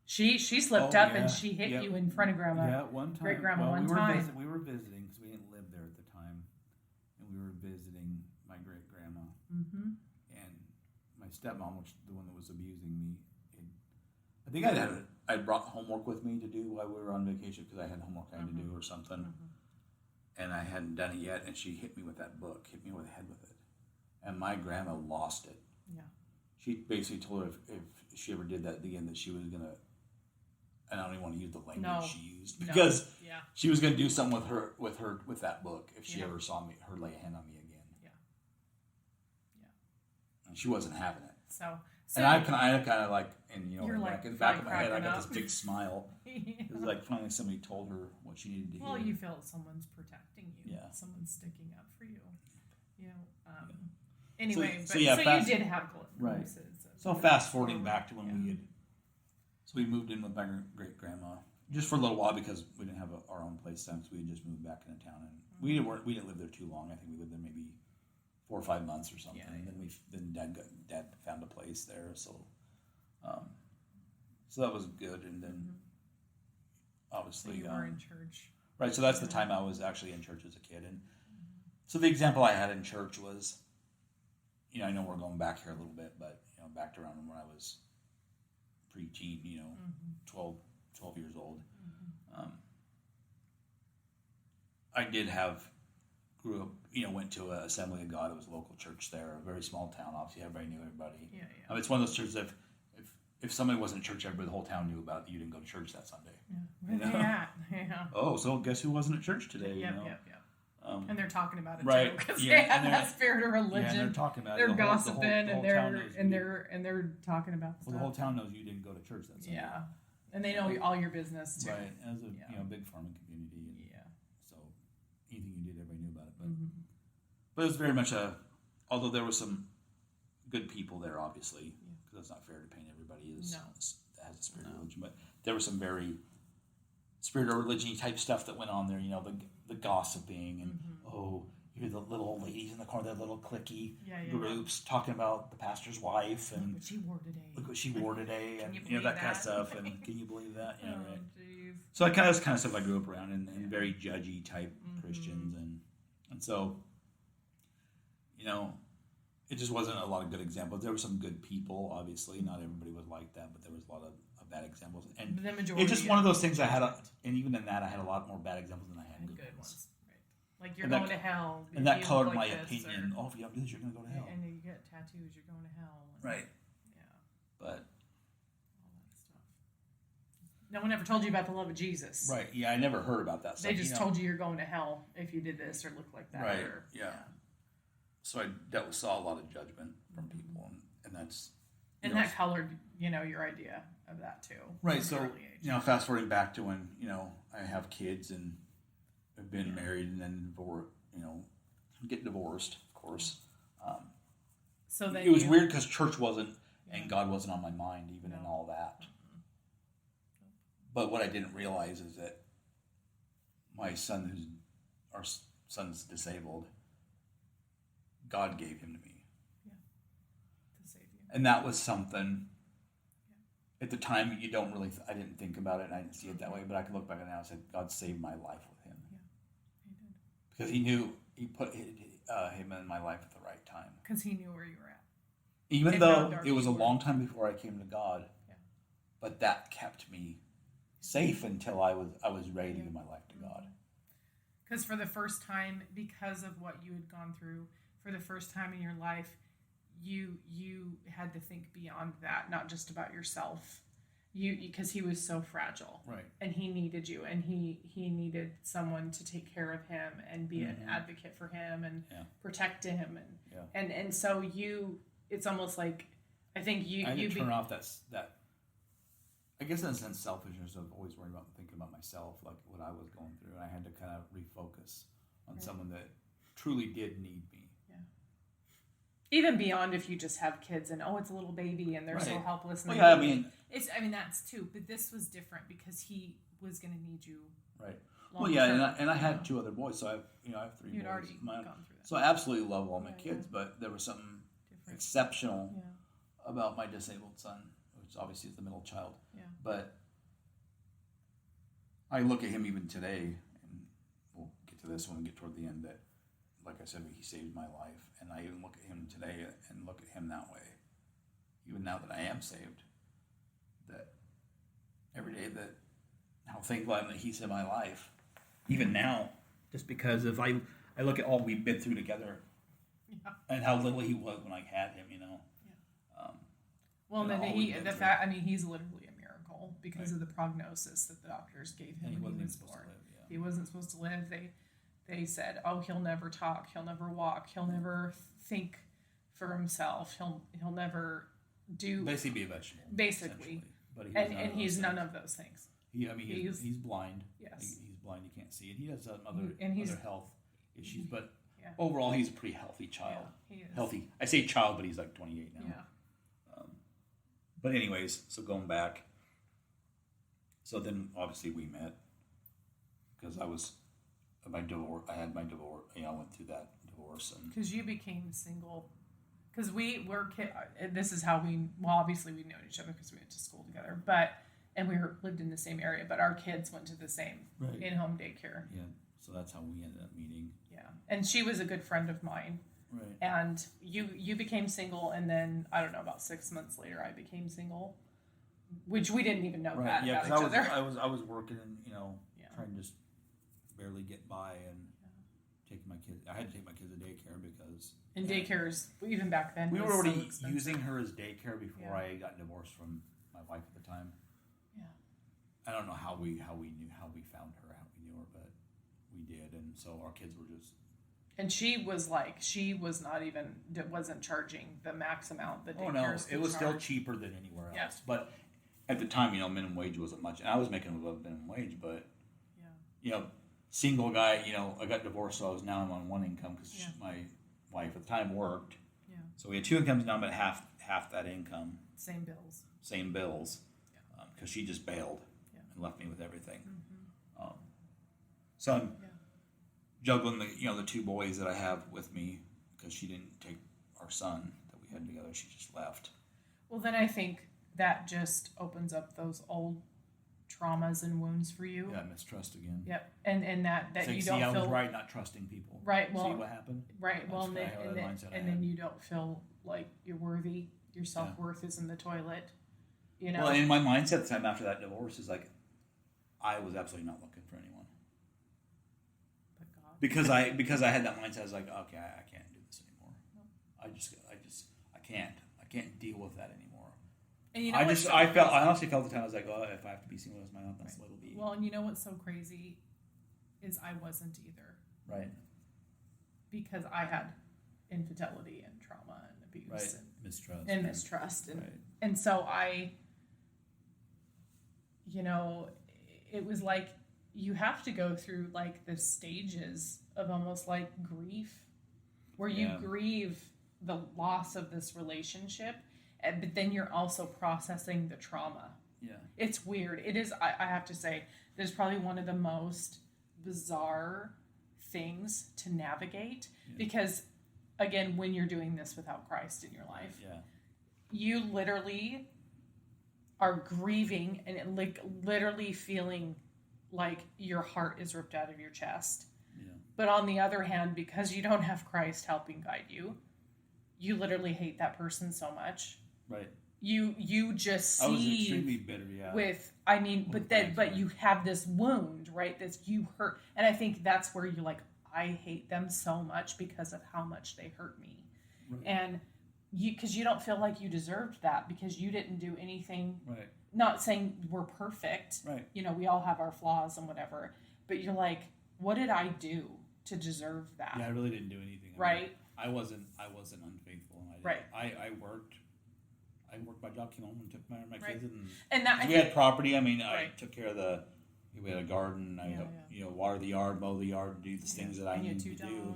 She slipped up and she hit you in front of grandma. Yeah, one time. Great grandma one time. We were visiting because we didn't live there at the time, and we were visiting my great grandma. Mm-hmm. And my stepmom, which the one that was abusing me, I think I brought homework with me to do while we were on vacation because I had homework I had to do or something, and I hadn't done it yet. And she hit me with that book, hit me over the head with it, and my grandma lost it. Yeah. She basically told her if she ever did that again that she was gonna. And I don't even want to use the language she used because she was going to do something with that book if she ever saw her lay a hand on me again. Yeah. And she wasn't having it. So and I kind of you're back in my head, I got this big smile. It was like finally somebody told her what she needed to hear. Well, you feel someone's protecting you. Yeah. Someone's sticking up for you. Anyway, so you fast, did have glimpses. Right. So fast forwarding back to when we moved in with my great grandma just for a little while because we didn't have our own place then, so we had just moved back into town, and we didn't live there too long. I think we lived there maybe 4 or 5 months or something. And then dad found a place there, so that was good. And then obviously you were in church, right? So that's the time I was actually in church as a kid, and so the example I had in church was, I know we're going back here a little bit, but back to around when I was preteen, 12 years old. I grew up, went to an Assembly of God. It was a local church there, a very small town. Obviously, everybody knew everybody. Yeah. It's one of those churches that if somebody wasn't in church, everybody, the whole town knew about it. You didn't go to church that Sunday. Yeah. Where they at? Yeah. Oh, so guess who wasn't at church today? Yep. And they're talking about it right. too, because they have that spirit of religion. Yeah, and they're talking about they're it. Gossiping, and they're talking about stuff. Well, the whole town knows you didn't go to church that Sunday. Yeah, and they know all your business too. Right, as a big farming community. And so anything you did, everybody knew about it. But it was very much although there was some good people there, obviously, because it's not fair to paint everybody that has a spirit of religion. But there was some very spirit of religion type stuff that went on there. The gossiping and you hear the little old ladies in the corner, their little cliquey groups talking about the pastor's wife and look what she wore today, and that kind of stuff. And can you believe that? Yeah, right. Geez. So that's kind of stuff I grew up around, and very judgy type Christians, and so it just wasn't a lot of good examples. There were some good people, obviously. Not everybody was like that, but there was a lot of bad examples. And the majority it's just one of those things I had, and even in that, I had a lot more bad examples than I had good ones. Right. Like you're going to hell. And that colored my opinion. If you don't do this, you're going to go to hell. And you get tattoos, you're going to hell. Right. Yeah. But all that stuff. No one ever told you about the love of Jesus. Right. Yeah, I never heard about that stuff. They just told you you're going to hell if you did this or looked like that. Right. Yeah. So I saw a lot of judgment from people, and that's... And that colored, your idea of that too. Right. So, fast forwarding back to when, I have kids and have been married and then get divorced, of course. So then it was weird because church wasn't, and God wasn't on my mind even in all that. But what I didn't realize is that my son, our son's disabled, God gave him to me. And that was something, at the time, you don't really, I didn't think about it, and I didn't see it that way, but I can look back now and say, God saved my life with him. Yeah, he did. Because he knew, he put him in my life at the right time. Because he knew where you were at. Even though it was a long time before I came to God, but that kept me safe until I was ready to give my life to God. Because for the first time, because of what you had gone through, for the first time in your life, you had to think beyond that, not just about yourself. Because he was so fragile, right? And he needed you, and he needed someone to take care of him and be an advocate for him and protect him, and so it's almost like I think you turn off that. I guess in a sense, selfishness of always worrying about thinking about myself, like what I was going through, and I had to kind of refocus on someone that truly did need me. Even beyond if you just have kids and it's a little baby and they're so helpless. And that's too. But this was different because he was going to need you. Right. Well, yeah, and I had 2 other boys, so I have 3 boys. You'd already gone through that. So I absolutely love all my kids, but there was something exceptional about my disabled son, which obviously is the middle child. Yeah. But I look at him even today, and we'll get to this when we get toward the end. That, like I said, he saved my life. And I even look at him today and look at him that way. Even now that I am saved, that every day that how thankful I am that he's in my life. Even now, just because if I look at all we've been through together and how little he was when I had him, Well, then he's literally a miracle because of the prognosis that the doctors gave him when he was born. He wasn't supposed to live. They said, he'll never talk, he'll never walk, he'll never think for himself, he'll never do... Basically be a vegetable. Basically. But he's none of those things. He's blind. Yes. He's blind, he can't see. And he has other health issues, but overall he's a pretty healthy child. Yeah, he is. Healthy. I say child, but he's like 28 now. Yeah. But anyways, so going back, so then obviously we met because I was my divorce. I had my divorce. I went through that divorce, and because you became single. Because we were this is how we obviously we know each other because we went to school together, and we lived in the same area, but our kids went to the same in-home daycare. Yeah, so that's how we ended up meeting. Yeah, and she was a good friend of mine. Right. And you became single, and then I don't know, about 6 months later, I became single, which we didn't even know that about each other. I was working, and trying to just barely get by, and taking my kids. I had to take my kids to daycare because daycares even back then we was were already so using her as daycare before I got divorced from my wife at the time. Yeah, I don't know how we found her, how we knew her, but we did, and so our kids were just. And she wasn't charging the max amount that daycares Oh no, it was still charge. cheaper than anywhere else. Yes. But at the time, minimum wage wasn't much, and I was making above minimum wage. But single guy, I got divorced, so I was now on one income because my wife at the time worked. Yeah. So we had two incomes now, but half that income. Same bills. Because she just bailed and left me with everything. Mm-hmm. So I'm juggling the two boys that I have with me because she didn't take our son that we had together. She just left. Well, then I think that just opens up those old traumas and wounds for you. Yeah, mistrust again. Yep, and that like, you don't I feel was right, not trusting people. Right. Well, see what happened. Right. That's well, and then you don't feel like you're worthy. Your self-worth is in the toilet. Well, and my mindset at the time after that divorce is like, I was absolutely not looking for anyone. Because I had that mindset. I was like, okay, I can't do this anymore. I can't deal with that anymore. And I honestly felt at the time I was like, oh, if I have to be single as my own, that's what it'll be. Well, and you know what's so crazy is I wasn't either. Right. Because I had infidelity and trauma and abuse and mistrust and so it was like you have to go through like the stages of almost like grief where you grieve the loss of this relationship, but then you're also processing the trauma. Yeah. It's weird. It is, I have to say, there's probably one of the most bizarre things to navigate because, again, when you're doing this without Christ in your life, you literally are grieving and literally feeling like your heart is ripped out of your chest. Yeah. But on the other hand, because you don't have Christ helping guide you, you literally hate that person so much. Right. You just see. I was extremely bitter. Yeah. But you have this wound, right? This you hurt, and I think that's where you're like, I hate them so much because of how much they hurt me, and because you don't feel like you deserved that because you didn't do anything. Right. Not saying we're perfect. Right. We all have our flaws and whatever, but you're like, what did I do to deserve that? Yeah, I really didn't do anything. Right. I wasn't unfaithful. I worked my job, came home and took my kids, and we had property. I took care of we had a garden. I water the yard, mow the yard, do the things that I needed to do.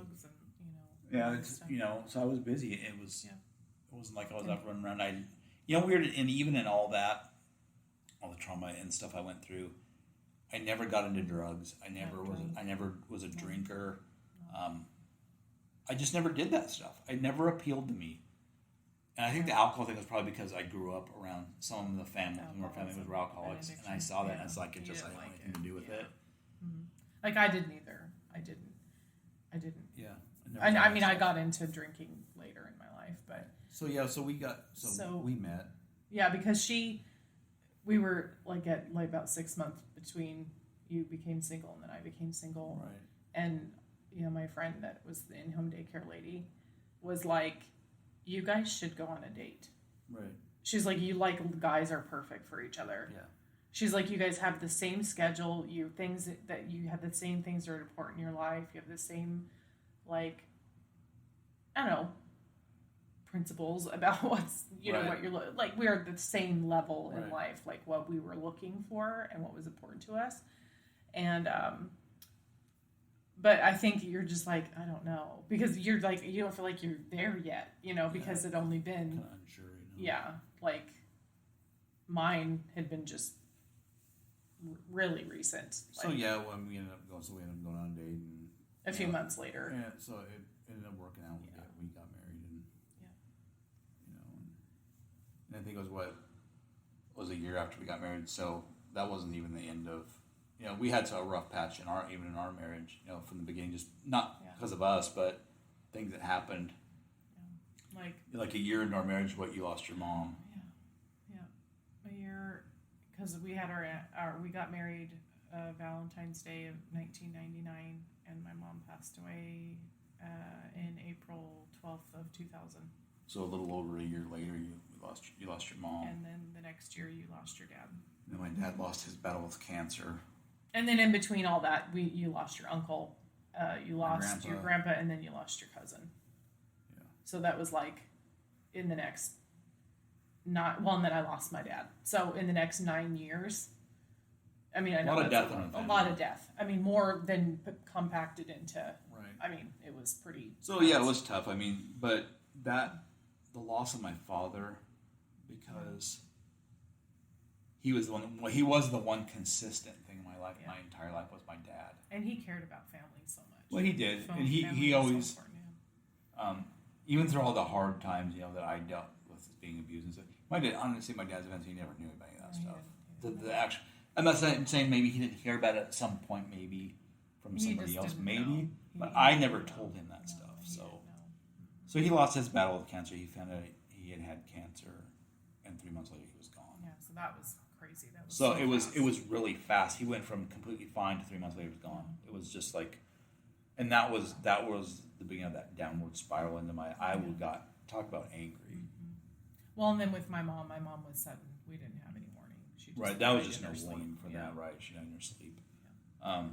So I was busy. It wasn't like I was up running around. Weird, and even in all that, all the trauma and stuff I went through, I never got into drugs. I never was a drinker. I just never did that stuff. It never appealed to me. And I think the alcohol thing was probably because I grew up around some of the family. Some of our family were alcoholics, and I saw that, and it's like I didn't want anything to do with it. Mm-hmm. Like I didn't either. I didn't. Yeah. I got into drinking later in my life, but so we met. Yeah, because we were like at like about 6 months between you became single and then I became single, right? And my friend that was the in-home daycare lady was like, you guys should go on a date. Right. She's like, you guys are perfect for each other. Yeah. She's like, you guys have the same schedule. You have the same things that are important in your life. You have the same, like, I don't know, principles about what's, what you're like. We're at the same level in life, like what we were looking for and what was important to us. And, but I think you're just like, I don't know, because you're like, you don't feel like you're there yet, because it only been, unsure, yeah, like mine had been just really recent. So yeah, when we ended up going on a date and a few months later. Yeah, so it ended up working out. Yeah. We got married, and Yeah. and I think it was a year after we got married. So that wasn't even the end of. We had a rough patch in our marriage. From the beginning, just not because of us, but things that happened. Yeah. Like a year into our marriage, you lost your mom. Yeah. A year, because we had we got married Valentine's Day of 1999, and my mom passed away in April 12th of 2000. So a little over a year later, you lost your mom. And then the next year, you lost your dad. And my dad lost his battle with cancer. And then in between all that, you lost your uncle, you lost your grandpa, and then you lost your cousin. Yeah. So that was in the next and then I lost my dad. So in the next 9 years, I mean, I know a lot of death. I mean, more than compacted into. Right. I mean, it was pretty. So yeah, it was tough. I mean, but the loss of my father, because he was the one consistent thing in my life. My entire life was my dad, and he cared about family so much. Well, he did, and he always, even through all the hard times, that I dealt with being abused and stuff. My dad's events, he never knew about any of that stuff. The actual. I'm not saying maybe he didn't hear about it at some point, maybe from somebody else, maybe, but I never told him that stuff. So he lost his battle with cancer. He found out he had cancer, and 3 months later he was gone. Yeah, so that was crazy. It was really fast. He went from completely fine to 3 months later he was gone. It was just and that was the beginning of that downward spiral into talk about angry. Mm-hmm. Well, and then with my mom was sudden. We didn't have any warning. She just right, that was just no warning for that. Right, she died in her sleep. Yeah.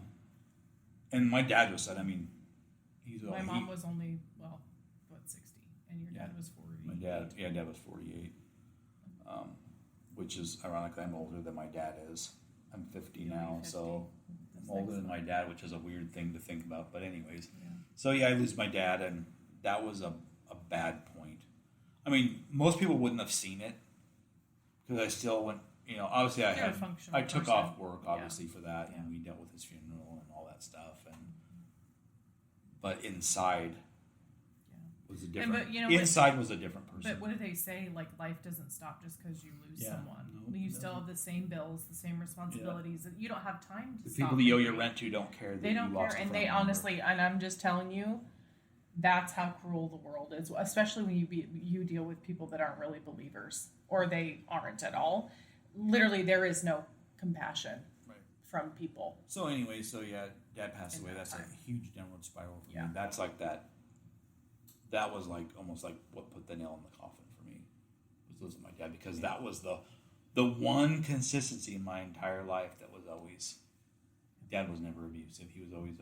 And my dad was sudden. I mean, my mom was only 60, and your dad was 40. Dad was 48. Which is ironically, I'm older than my dad is. I'm 50 now, 50. So I'm older than my dad, which is a weird thing to think about. But anyways, So I lose my dad, and that was a bad point. I mean, most people wouldn't have seen it because I still went. Obviously I took off work obviously for that, and we dealt with his funeral and all that stuff, but inside. Was a different. Inside was a different person. But what do they say? Life doesn't stop just because you lose someone. You still have the same bills, the same responsibilities. You don't have time to. The people that you owe your rent to don't care. They don't care, and they honestly. And I'm just telling you, that's how cruel the world is. Especially when you deal with people that aren't really believers, or they aren't at all. Literally, there is no compassion from people. So anyway, Dad passed away. That's a huge downward spiral for me. That's like that. That was almost like what put the nail in the coffin for me, was losing my dad, because that was the one consistency in my entire life that was always. Dad was never abusive. He was always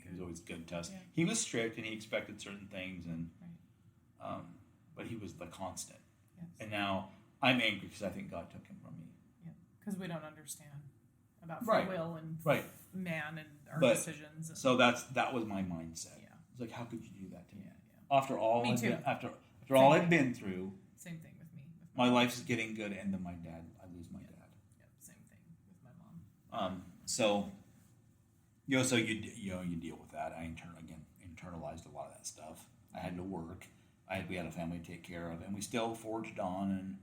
he was always good to us. Yeah. He was strict and he expected certain things, and but he was the constant. Yes. And now I'm angry because I think God took him from me. Yeah, because we don't understand about free will and man and our decisions. And so that was my mindset. Yeah, it's like, how could you do that to me? After all, after all I've been through. Same thing with me. My life's getting good, and then I lose my dad. Yeah, same thing with my mom. So you deal with that. I internalized a lot of that stuff. I had to work. We had a family to take care of, and we still forged on.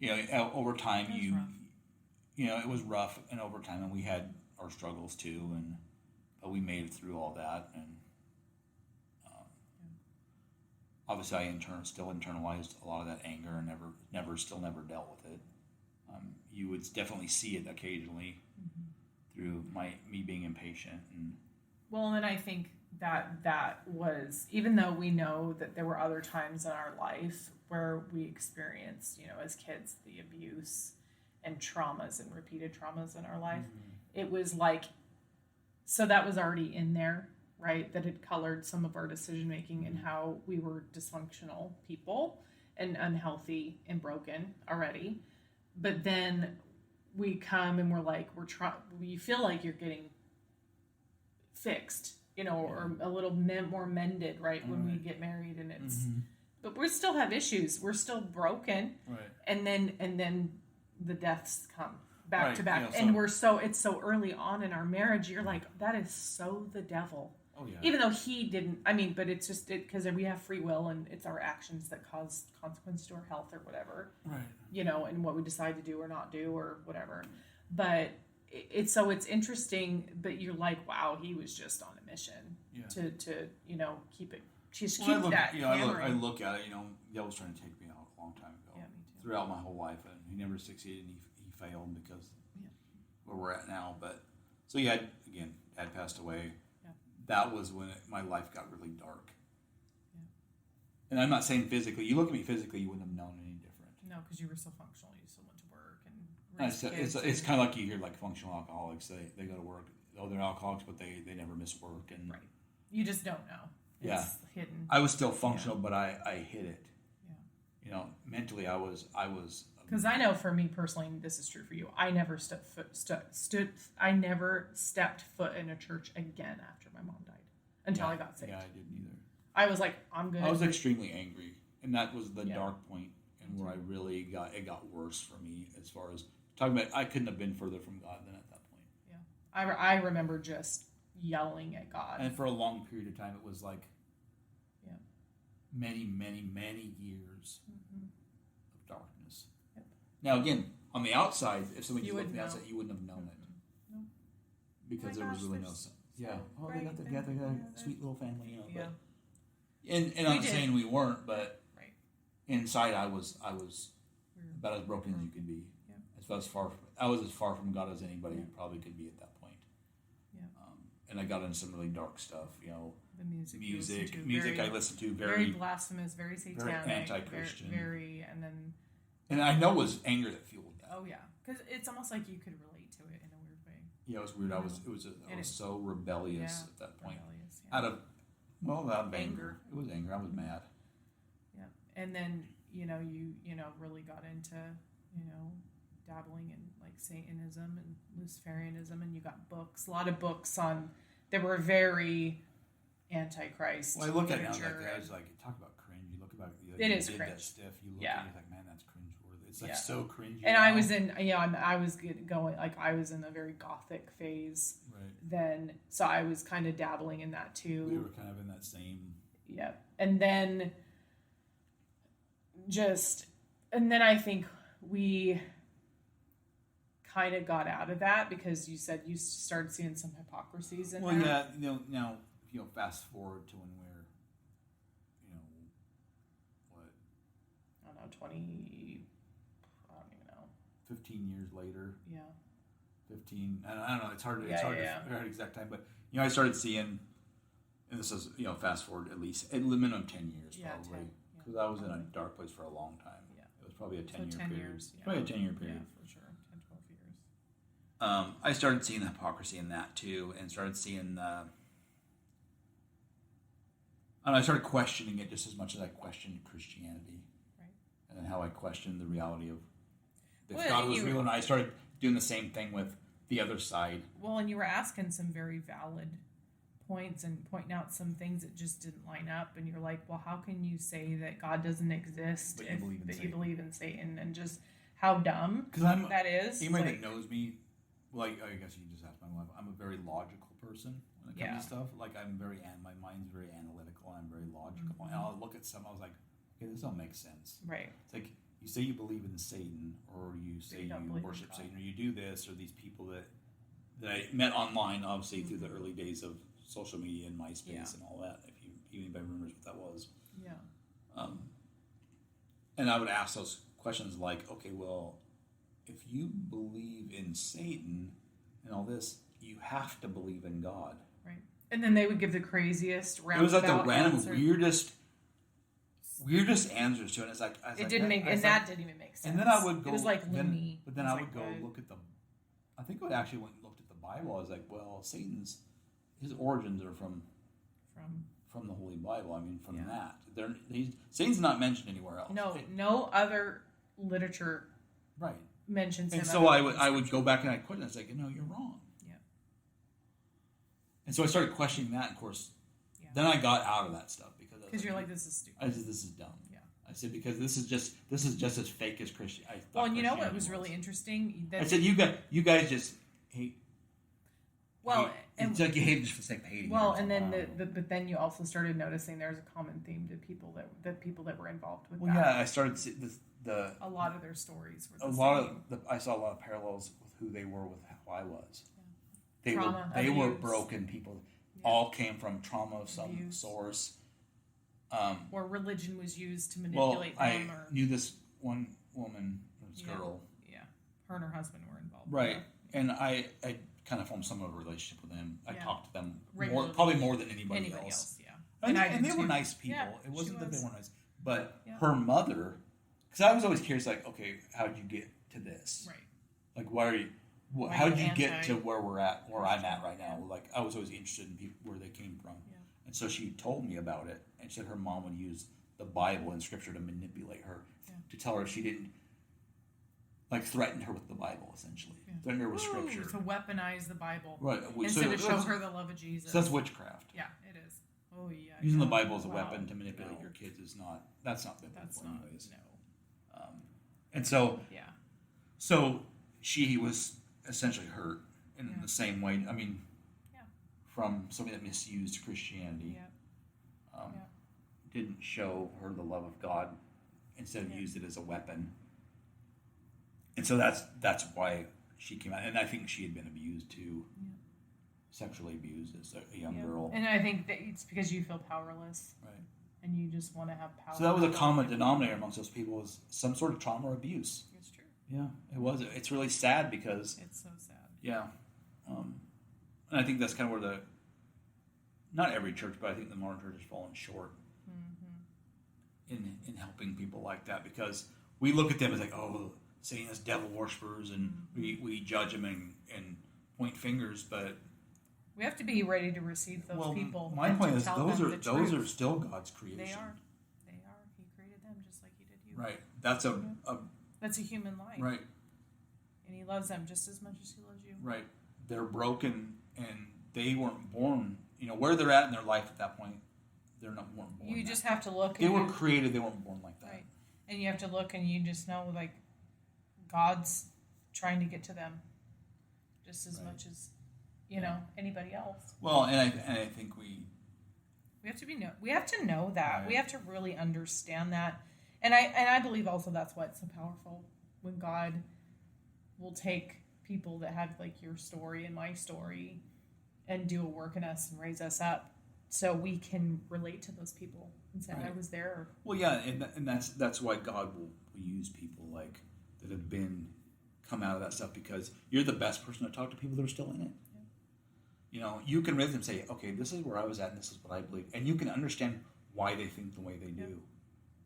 And over time, it was rough, and over time, and we had our struggles too, but we made it through all that, and. Obviously, I still internalized a lot of that anger and never dealt with it. You would definitely see it occasionally through me being impatient. And I think that was, even though we know that there were other times in our life where we experienced, as kids, the abuse and traumas and repeated traumas in our life, it was so that was already in there. Right, that had colored some of our decision making and how we were dysfunctional people and unhealthy and broken already. But then we come and you feel like you're getting fixed, or a little more mended, right? When we get married, and but we still have issues. We're still broken, right? And then the deaths come back Right, to back. yeah, And it's so early on in our marriage. You're like, that is so the devil. Oh yeah. Even though he didn't, but it's just because we have free will and it's our actions that cause consequence to our health or whatever. Right. And what we decide to do or not do or whatever. But it's interesting, but you're like, wow, he was just on a mission to keep it. Just keep that. I look at it. The devil was trying to take me out a long time ago. Yeah, me too. Throughout my whole life, and he never succeeded. And he failed because where we're at now. But so again, Dad passed away. Yeah. That was when my life got really dark. Yeah. And I'm not saying physically. You look at me physically, you wouldn't have known any different. No, because you were so functional. You still went to work and it's kind of like you hear like functional alcoholics. They go to work. Oh, they're alcoholics, but they never miss work. And right. You just don't know. It's hidden. I was still functional, but I hid it. Yeah. Mentally, I was. Because I know for me personally, this is true for you. I never I never stepped foot in a church again after my mom died until I got saved. Yeah, I didn't either. I was like, I'm good. I was extremely angry, and that was the dark point, and where I really got worse for me as far as talking about. I couldn't have been further from God than at that point. Yeah, I remember just yelling at God, and for a long period of time, it was like many, many, many years of darkness. Yep. Now, again, on the outside, if somebody just looked on the outside, you wouldn't have known it. No. Because there was really no... they got together, they got a sweet little family, But, and I'm saying we weren't, but inside I was about as broken as you could be. Yeah. I was as far from God as anybody probably could be at that point. Yeah. And I got into some really dark stuff, The music I listened to very blasphemous, very satanic, very anti-Christian, and I know it was anger that fueled that. Oh yeah, because it's almost like you could relate to it in a weird way. Yeah, it was weird. I was so rebellious at that point. Out of anger. It was anger. I was mad. Yeah, and then you really got into dabbling in like Satanism and Luciferianism, and you got a lot of books on that were very Antichrist. Well, I look at it now I was like, talk about cringe. You look about it is cringe. That stiff. You look at it, you're like, man, that's cringeworthy. It's like so cringy. And I was in, I was going like I was in a very gothic phase. Right. Then, so I was kind of dabbling in that too. We were kind of in that same. Yeah, and then I think we kind of got out of that because you said you started seeing some hypocrisies in there. Yeah, now fast forward to when we're, what? I don't know, 20. I don't even know. 15 years later. Yeah. 15. I don't know. It's hard to figure out the exact time, but I started seeing, and this is fast forward at minimum 10 years probably, because I was in a dark place for a long time. Yeah. It was probably a 10-year period. Years, probably a 10-year period. Yeah, for sure. 10, 12 years. I started seeing the hypocrisy in that too, and started seeing I started questioning it just as much as I questioned Christianity, right? And then how I questioned the reality of if God was real, and I started doing the same thing with the other side. Well, and you were asking some very valid points and pointing out some things that just didn't line up, and you're like, well, how can you say that God doesn't exist if you believe in Satan, and just how dumb that is? Anybody that knows me, I guess you can just ask my wife. I'm a very logical person when it comes to stuff. Like my mind's very analytical, and I'm very logical, and I'll look at some. I was like, okay, this don't make sense. Right. It's like you say you believe in Satan, or you say you worship Satan, or you do this, or these people that I met online, obviously through the early days of social media and MySpace and all that. If anybody remembers what that was. Yeah. And I would ask those questions like, okay, well, if you believe in Satan and all this, you have to believe in God. Right. And then they would give the craziest roundabout. It was like the random, weirdest answers to it. It's like that didn't even make sense. And then I would go. It was like loony. But then I would go look at I think I actually went and looked at the Bible. I was like, well, his origins are from the Holy Bible. I mean, from that. Satan's not mentioned anywhere else. No other literature. Right. Mentions him. And so I would go back and I'd question. I was like, no, you're wrong. Yeah. And so I started questioning that. And of course, then I got out of that stuff because you're like, this is stupid. This is dumb. Yeah. I said, because this is just as fake as Christian. I thought Well, and you know what Christianity was really interesting? I said, you guys just hate. Well, hate, it's like you hate just for the sake of hating. Well, and then but then you also started noticing there's a common theme to people that were involved with that. Yeah, I started a lot of their stories were I saw a lot of parallels with who they were with how I was. Yeah. They were broken people. Yeah. All came from trauma of some source. Or religion was used to manipulate them. I knew this one woman, this girl. Yeah, her and her husband were involved. Right, and I kind of formed some of a relationship with them. I talked to them regularly. more than anybody else. Yeah, and they were nice people. Yeah, it wasn't that they weren't nice, but her mother. Because I was always curious, like, okay, how did you get to this? Right. Like, why are you? How did you get to where we're at, where I'm at right now? Like, I was always interested in people, where they came from. Yeah. And so she told me about it, and she said her mom would use the Bible and Scripture to manipulate her, to tell her she didn't, like, threaten her with the Bible, essentially. Yeah. Threaten her with Scripture. To weaponize the Bible. Right. Instead of show her the love of Jesus. So that's witchcraft. Yeah, it is. Oh, yeah. Using the Bible as a weapon to manipulate your kids is not, that's not biblical anyways. No. And so, yeah. So she was essentially hurt in the same way. I mean, from somebody that misused Christianity, didn't show her the love of God, instead of used it as a weapon. And so that's why she came out. And I think she had been abused too, sexually abused as a young girl. And I think that it's because you feel powerless. Right. And you just want to have power. So that was a common denominator amongst those people, was some sort of trauma or abuse. It's true. Yeah, it was. It's really sad because... It's so sad. Yeah. And I think that's kind of where not every church, but I think the modern church has fallen short in helping people like that, because we look at them as like, oh, Satan is devil worshippers, and we judge them and point fingers, but... We have to be ready to receive those people. My point is, those are still God's creation. They are. He created them just like He did you. Right. That's that's a human life. Right. And He loves them just as much as He loves you. Right. They're broken, and they weren't born. Where they're at in their life at that point, weren't born. You just have to look. They were created. They weren't born like that. Right. And you have to look, and you just know, like, God's trying to get to them just as much as anybody else. Well, and I think we have to know that. Right. We have to really understand that. And I believe also that's why it's so powerful, when God will take people that have like your story and my story and do a work in us and raise us up so we can relate to those people and say, I was there. Well, yeah, and that's why God will use people like that have come out of that stuff, because you're the best person to talk to people that are still in it. You can read them and say, okay, this is where I was at and this is what I believe. And you can understand why they think the way they do.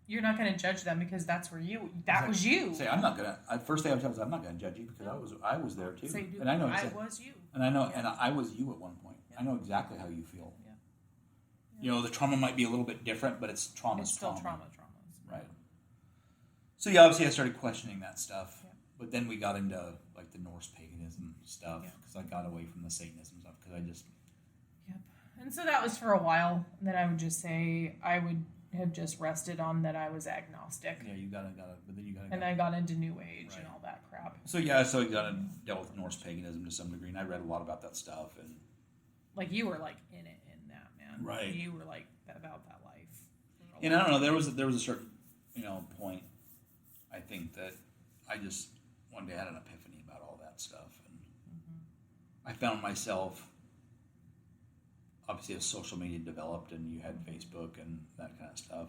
You're not going to judge them because that's where that was you. Say, I'm not going to, first thing I would tell is I'm not going to judge you because I was there too. Say, and I know I was you. And I know, and I was you at one point. I know exactly how you feel. The trauma might be a little bit different, but it's trauma. It's still trauma. Right. So obviously I started questioning that stuff. Yeah. But then we got into like the Norse paganism stuff, because I got away from the Satanism stuff, because I just... Yep. And so that was for a while. And then I would just say I would have just rested on that I was agnostic. Yeah, you gotta, but then you gotta... And I got into New Age and all that crap. So I dealt with Norse paganism to some degree, and I read a lot about that stuff. And like, you were like in that, man. Right. You were like about that life. And I don't know, there was a certain, point, I think, that I just one day had an epiphany about all that stuff, and I found myself, obviously as social media developed and you had Facebook and that kind of stuff,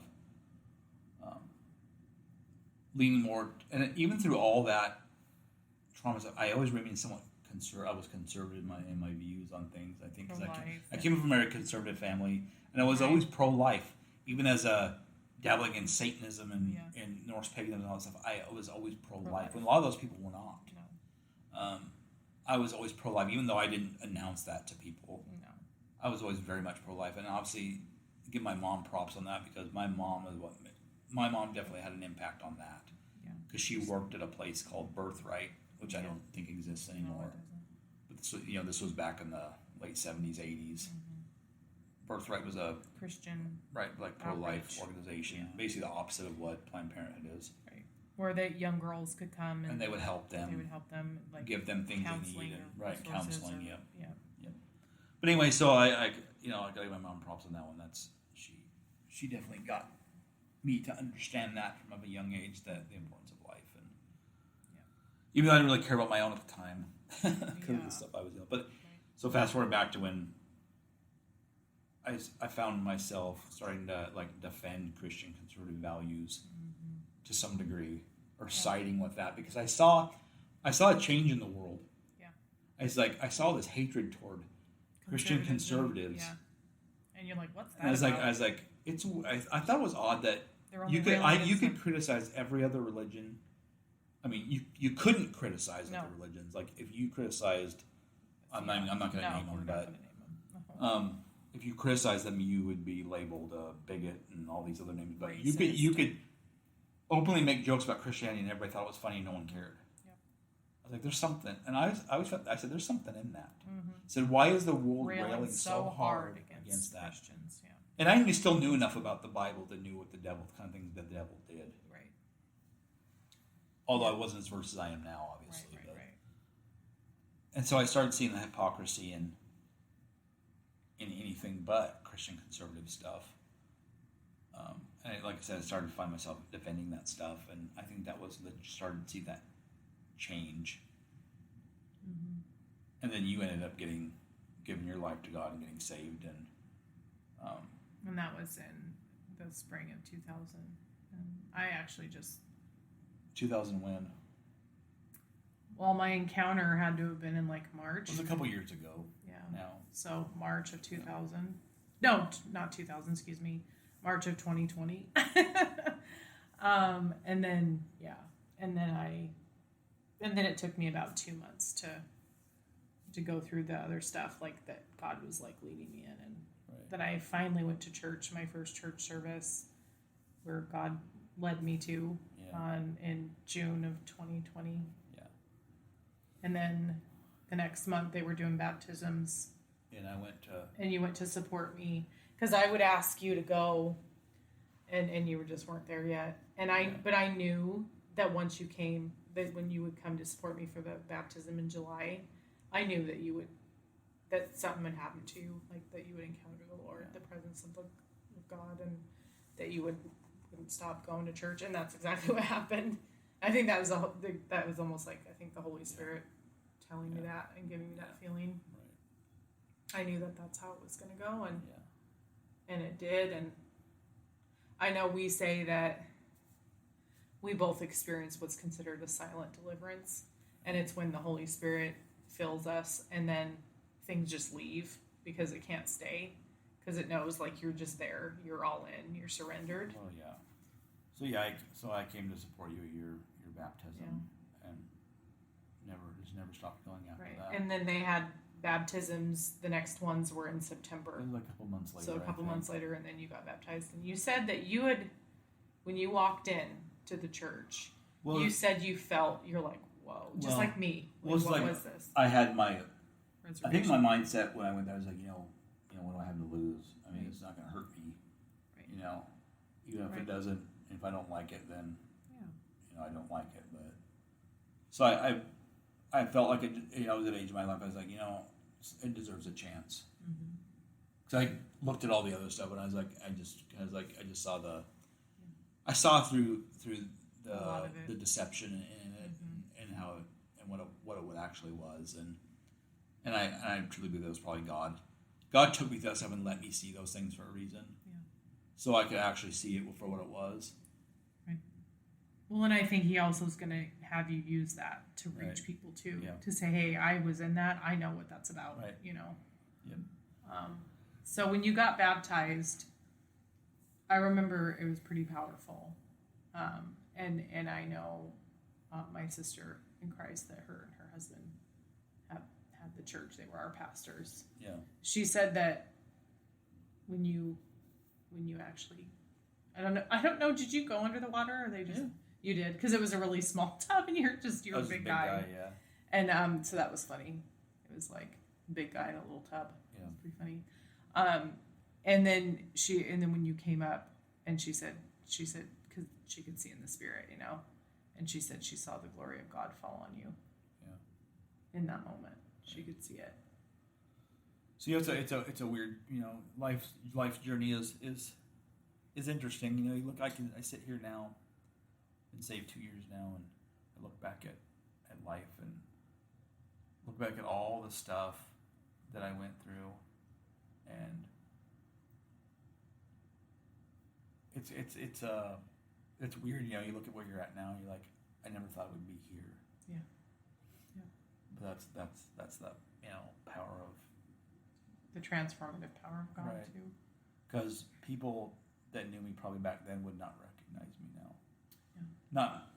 leaning more, and even through all that trauma stuff, I always remained somewhat I was conservative in my views on things. I think because I came from a very conservative family, and I was always pro-life, even as a dabbling in Satanism and Norse paganism and all that stuff. I was always pro-life, when a lot of those people were not. No. I was always pro-life, even though I didn't announce that to people. No. I was always very much pro-life, and obviously give my mom props on that, because my mom definitely had an impact on that, because she worked at a place called Birthright, which I don't think exists anymore. But this was back in the late 70s, 80s. Birthright was a Christian pro-life outreach. organization, basically the opposite of what Planned Parenthood is. Right. Where the young girls could come And they would help them. They would help them, like give them things they counseling need. or Right, counseling, or, yep. Yeah. Yep. But anyway, so I gotta give my mom props on that one. She definitely got me to understand that from a young age, that the importance of life. And even though I didn't really care about my own at the time, because of the stuff I was doing. But so fast forward back to when I found myself starting to like defend Christian conservative values to some degree, or siding with that, because I saw a change in the world. Yeah, I saw this hatred toward Christian conservatives. Yeah, and you're like, what's that? And I was like, I thought it was odd that you could criticize every other religion. I mean, you couldn't criticize other religions. Like if you criticized, I'm not going to name them, but if you criticize them, you would be labeled a bigot and all these other names. But Racist. you could openly make jokes about Christianity, and everybody thought it was funny, and no one cared. Yep. I was like, there's something, and I said, there's something in that. I said, why is the world railing so hard against that? Christians, yeah. And I still knew enough about the Bible to know what the kind of things that the devil did. Right. Although I wasn't as versed as I am now, obviously. Right. And so I started seeing the hypocrisy in anything but Christian conservative stuff. And like I said, I started to find myself defending that stuff, and I think that was started to see that change. And then you ended up giving your life to God and getting saved, and that was in the spring of 2000. And I actually just 2000 when? Well, my encounter had to have been in like March. It was a couple years ago. Yeah. Now. So March of 2000. No, not 2000. Excuse me. March of 2020. And then it took me about 2 months to go through the other stuff, like that God was like leading me in, and that I finally went to church, my first church service, where God led me to in June of 2020. Yeah. And then the next month they were doing baptisms. And I went to... And you went to support me, because I would ask you to go, and you just weren't there yet. But I knew that once you came, that when you would come to support me for the baptism in July, I knew that something would happen to you, like that you would encounter the Lord, the presence of God, and that you wouldn't stop going to church. And that's exactly what happened. I think that was almost like, I think the Holy Spirit telling me that and giving me that feeling. I knew that that's how it was going to go, and it did. And I know we say that we both experience what's considered a silent deliverance, and it's when the Holy Spirit fills us, and then things just leave because it can't stay, because it knows like you're just there, you're all in, you're surrendered. Oh yeah. So I came to support you at your baptism, and never stopped going after that. And then they had baptisms. The next ones were in September. It was like a couple months later. So a couple months later, and then you got baptized. And you said that you had, when you walked in to the church, you said you felt, you're like, whoa, just like me. What was this? I had I think my mindset when I went there was like, what do I have to lose? I mean, it's not going to hurt me. Right. Even if it doesn't, if I don't like it, then I don't like it. But so I felt like I was at an age of my life. I was like, it deserves a chance. Because I looked at all the other stuff, and I was like, I just saw I saw through the deception in it, and how and what it actually was, and I truly believe that was probably God. God took me through that stuff and let me see those things for a reason, so I could actually see it for what it was. Right. Well, and I think He also is going to have you use that to reach people too, to say, "Hey, I was in that. I know what that's about." Right. Yep. So when you got baptized, I remember it was pretty powerful, and I know my sister in Christ, that her and her husband had the church. They were our pastors. Yeah. She said that when you actually, I don't know, did you go under the water, or they just you did, because it was a really small tub, and you're a big guy. Yeah. And so that was funny. It was like big guy in a little tub. It was pretty funny. And then when you came up, and she said, because she could see in the spirit, and she said she saw the glory of God fall on you. Yeah. In that moment, she could see it. So it's a weird, life's journey is interesting. You look, I sit here now, been saved 2 years now, and I look back at life and look back at all the stuff that I went through, and it's weird. You look at where you're at now, and you're like, I never thought it would be here. Yeah. Yeah. But that's the power of the transformative power of God, right. too. Because people that knew me probably back then would not recognize me now. Yeah. Not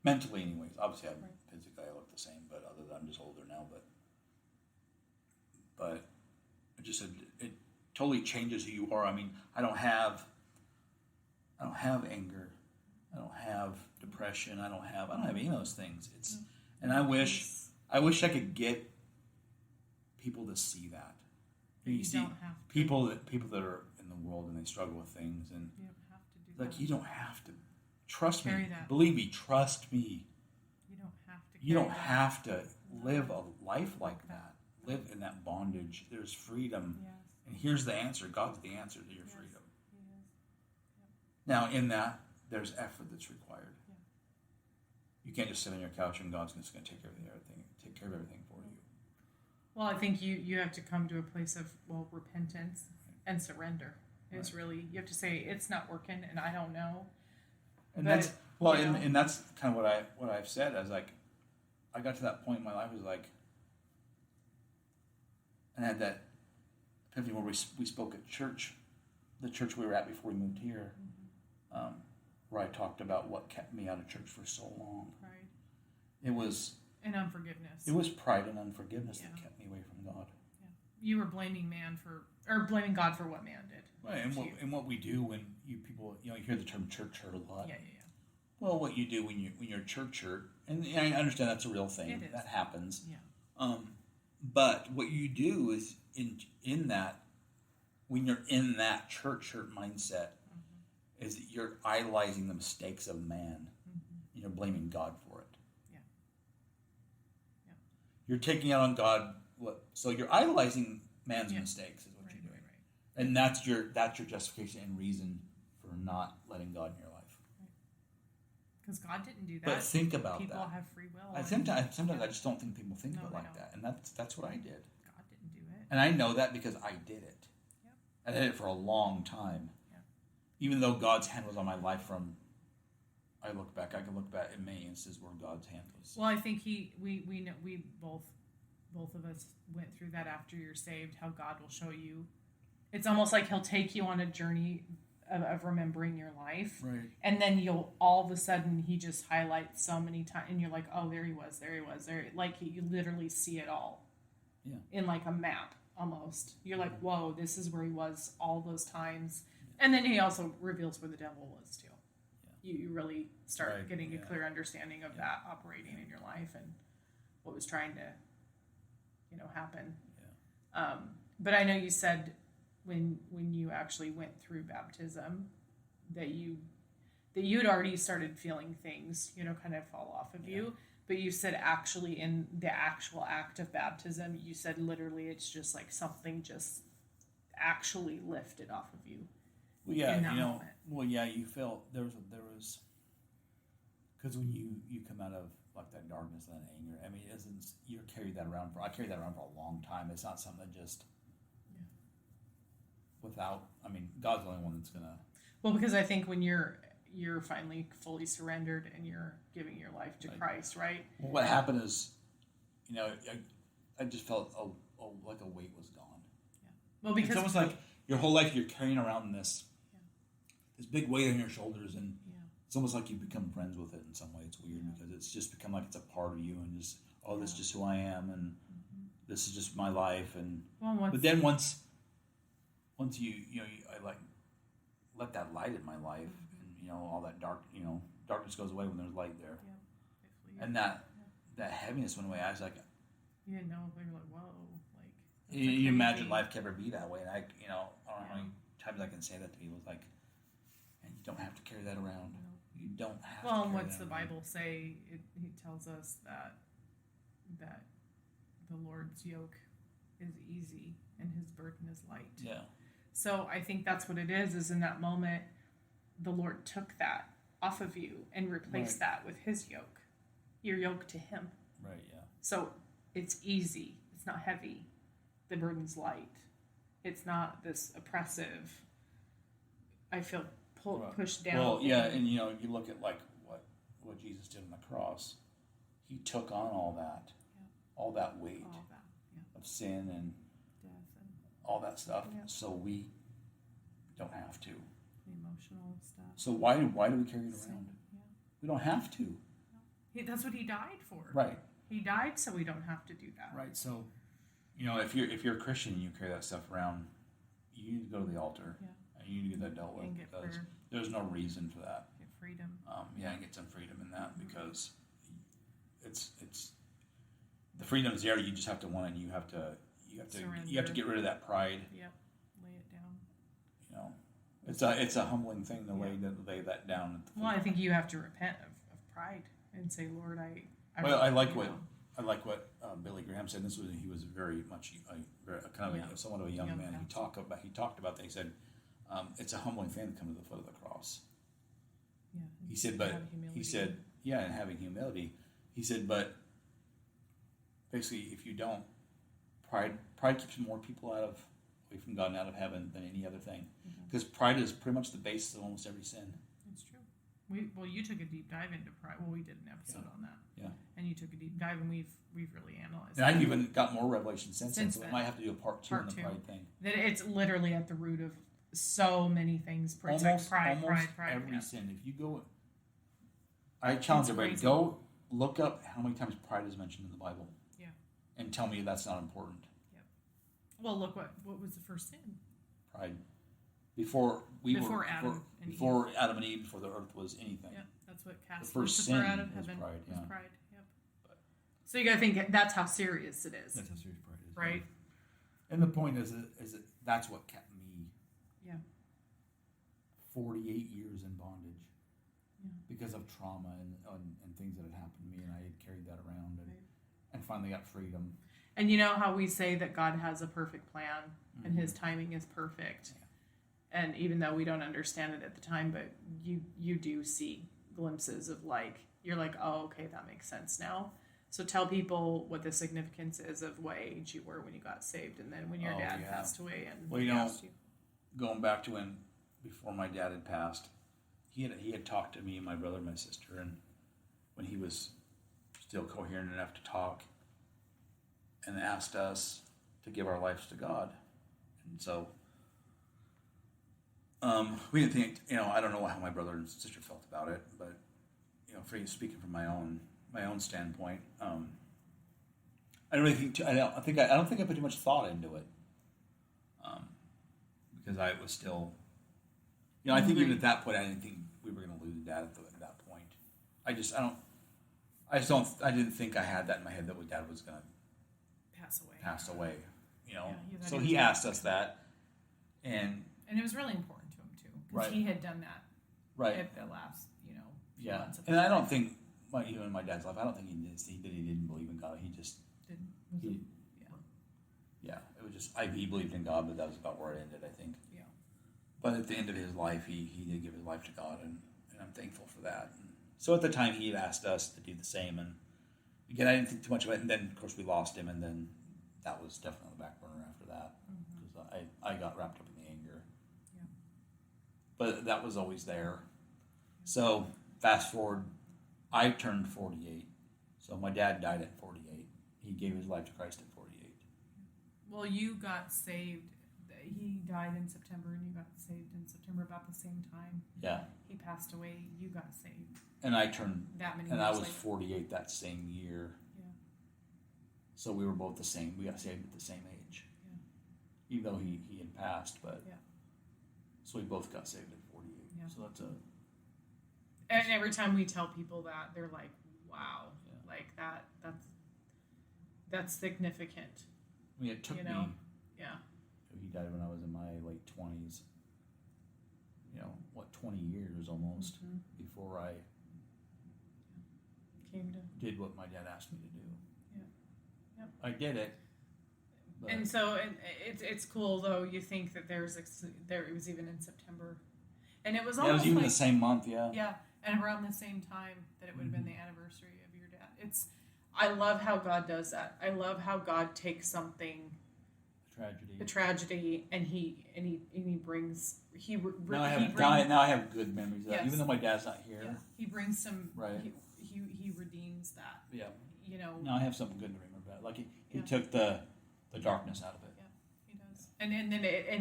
mentally, anyways. Obviously, Right. physically I look the same, but other than I'm just older now. But it totally changes who you are. I mean, I don't have anger. I don't have depression. I don't have any of those things. And I wish I could get people to see that. You see don't have to. people that are in the world and they struggle with things, and You don't have to do that. you don't have to. Trust me. Carry that. Believe me. Trust me. You don't have to. You don't carry that. have to live a life like that. Live in that bondage. There's freedom. Yes. And here's the answer. God's the answer to your freedom. He is. Now, in that, there's effort that's required. Yeah. You can't just sit on your couch and God's just going to take care of everything for you. Well, I think you have to come to a place of repentance and surrender. It's Right. really, you have to say it's not working and I don't know. And But, and that's kind of what I've said. I was like, I got to that point in my life. Was like, and I had that epiphany where we spoke at church, the church we were at before we moved here, where I talked about what kept me out of church for so long. Pride It was and unforgiveness. It was pride and unforgiveness that Yeah. kept me away from God. Yeah. You were blaming blaming God for what man did. Right, and what we do when you hear the term church hurt a lot. Yeah. Well, what you do when you're church hurt, and I understand that's a real thing. It is. That happens. Yeah. But what you do is in that, when you're in that church hurt mindset, is that you're idolizing the mistakes of man. Mm-hmm. You're blaming God for it. Yeah. You're taking out on God. So you're idolizing man's mistakes is what you're doing. Right. And that's your justification and reason for not letting God in your life. Because God didn't do that. But think about people that. have free will. Sometimes I just don't think people think of it like don't. that. And that's what I did. God didn't do it. And I know that because I did it. Yep. I did it for a long time. Yep. Even though God's hand was on my life I can look back at many instances where God's hand was. Well, I think we know, we both of us went through that after you're saved, how God will show you. It's almost like he'll take you on a journey of remembering your life. Right. And then you'll all of a sudden, he just highlights so many times and you're like, oh, there he was. Like you literally see it all. Yeah. In like a map almost. You're like, whoa, this is where he was all those times. And then he also reveals where the devil was too. Yeah. You really start getting a clear understanding of that operating in your life and what was trying to happen. Yeah. But I know you said when you actually went through baptism that you had already started feeling things, kind of fall off of you. But you said actually in the actual act of baptism, you said literally it's just like something just actually lifted off of you. Well, yeah, in that moment. Well, yeah, you felt there was because when you come out of like that darkness and that anger, I mean, I carried that around for a long time. It's not something that just without. I mean, God's the only one that's gonna. Well, because I think when you're finally fully surrendered and you're giving your life to Christ, right? Well, what happened is, I just felt like a weight was gone. Yeah. Well, because it's almost like your whole life you're carrying around this big weight on your shoulders, and it's almost like you become friends with it in some way. It's weird because it's just become like it's a part of you, and just this is just who I am, and this is just my life, and but then once you I like let that light in my life, and all that darkness goes away when there's light there, and that heaviness went away. I was like, you didn't know, they were like, whoa, like you imagine life can ever be that way, and I don't know how many times I can say that to people. It's like, and you don't have to carry that around. You don't have to Well, carry and what's that the around. Bible say? He tells us that the Lord's yoke is easy and his burden is light. Yeah. So I think that's what it is in that moment, the Lord took that off of you and replaced that with his yoke. Your yoke to him. Right, yeah. So it's easy. It's not heavy. The burden's light. It's not this oppressive, I feel pushed down. Well, yeah, and you look at like what Jesus did on the cross. He took on all that. All that weight All that, of sin and death and all that stuff. Yeah. So we don't have to. the emotional stuff. So why do we carry it around? Sin, yeah. We don't have to. That's what he died for. Right. He died so we don't have to do that. Right. So, if you're a Christian and you carry that stuff around, you need to go to the altar. Yeah. And you need to get that dealt with And get because prayer. there's no reason for that. Get freedom. And get some freedom in that because it's the freedom's there. You just have to want it. And you have to Surrender. get rid of that pride. Yep. Lay it down. It's a humbling thing to lay that down. At the Well, I think you have to repent of pride and say, Lord, I like what Billy Graham said. He was very much somewhat of a young man. He talked about that. He said it's a humbling thing to come to the foot of the cross. Yeah. He said, and having humility. He said, but basically, if you don't, pride keeps more people away from God and out of heaven than any other thing. Because pride is pretty much the basis of almost every sin. It's true. You took a deep dive into pride. Well, we did an episode on that. Yeah. And you took a deep dive, and we've really analyzed. And I've even got more revelation since then, so we then. might have to do a part two on the pride thing. That it's literally at the root of so many things. It's Almost like pride. Every sin. If you go, I challenge everybody, go look up how many times pride is mentioned in the Bible. Yeah. And tell me that's not important. Yep. Well, look what was the first sin? Pride. Before Adam and Eve, before the earth was anything. Yeah, that's what cast the first Lucifer sin out of heaven. Pride. Was Yeah. pride. Yep. So you got to think that's how serious it is. That's how serious pride is. Right. And the point is that that's what kept me. Yeah. 48 years in bondage. Yeah. Because of trauma and things that had happened to me, and I had carried that around and finally got freedom. And you know how we say that God has a perfect plan and his timing is perfect. Yeah. And even though we don't understand it at the time, but you do see glimpses of you're like, oh, okay, that makes sense now. So tell people what the significance is of what age you were when you got saved and then when your dad passed away. And going back to before my dad had passed, he had talked to me and my brother and my sister, and when he was still coherent enough to talk, and asked us to give our lives to God. And so we didn't think, I don't know how my brother and sister felt about it, but speaking from my own standpoint, I don't really think I don't think I put too much thought into it, because I was still, I think even at that point I didn't think we were going to lose Dad at that point. I didn't think I had that in my head that Dad was going to pass away. So he asked us that, and it was really important to him too, because he had done that at the last few months of and I don't think even in my dad's life, I don't think he didn't believe in God. He just didn't. It was just he believed in God, but that was about where it ended, I think. Yeah. But at the end of his life, he did give his life to God, and I'm thankful for that. And so at the time, he had asked us to do the same, and again, I didn't think too much of it. And then, of course, we lost him, and then that was definitely on the back burner after that, because I got wrapped up in the anger. Yeah. But that was always there. So fast forward, I turned 48. So my dad died at 48. He gave his life to Christ at 48. Well, you got saved. He died in September, and you got saved in September about the same time. Yeah. He passed away. You got saved. And I turned that many. And years I was later. 48 that same year. Yeah. So we were both the same. We got saved at the same age. Yeah. Even though he had passed, but so we both got saved at 48. Yeah. So that's And every time we tell people that, they're like, "Wow, like that's significant." I mean, it took me. Yeah. He died when I was in my late 20s. 20 years almost before I did what my dad asked me to do. Yeah. Yep. I did it. And so it's cool though. You think that it was even in September, and it was almost it was even like, the same month. Yeah. Yeah, and around the same time that it would have been the anniversary of your dad. I love how God does that. I love how God takes something, a tragedy, and he brings now I have good memories of that. Yes. Even though my dad's not here. Yeah. He brings some. Right. He redeems that. Yeah. You know. Now I have something good to remember about. Like he took the darkness out of it. Yeah, he does. And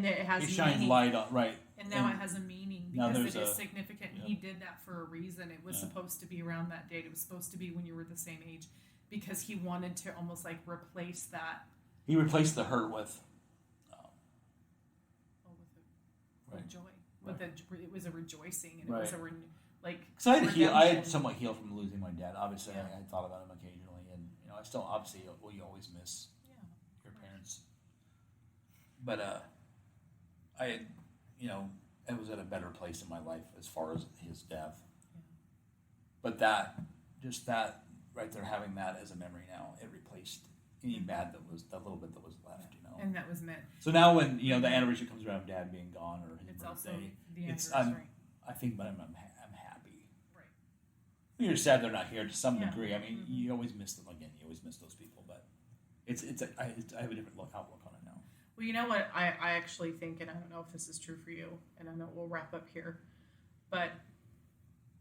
it has. He shines light on right. And now it has a meaning because it is significant. Yeah. He did that for a reason. It was supposed to be around that date. It was supposed to be when you were the same age, because he wanted to almost like replace that. He replaced the hurt with. With joy. Right. It was a rejoicing, and it was a because I had somewhat healed from losing my dad. Obviously, I thought about him occasionally, and I still obviously you always miss your parents. But I had, I was at a better place in my life as far as his death. Yeah. But that right there, having that as a memory now, it replaced any bad that little bit that was left. And that was meant. So now when the anniversary comes around, Dad being gone or his it's birthday, also the anniversary. I think, but I'm happy. Right. You're sad they're not here to some degree. I mean, you always miss them again. You always miss those people, but I have a different outlook on it now. Well, you know what I actually think, and I don't know if this is true for you, and I know we'll wrap up here, but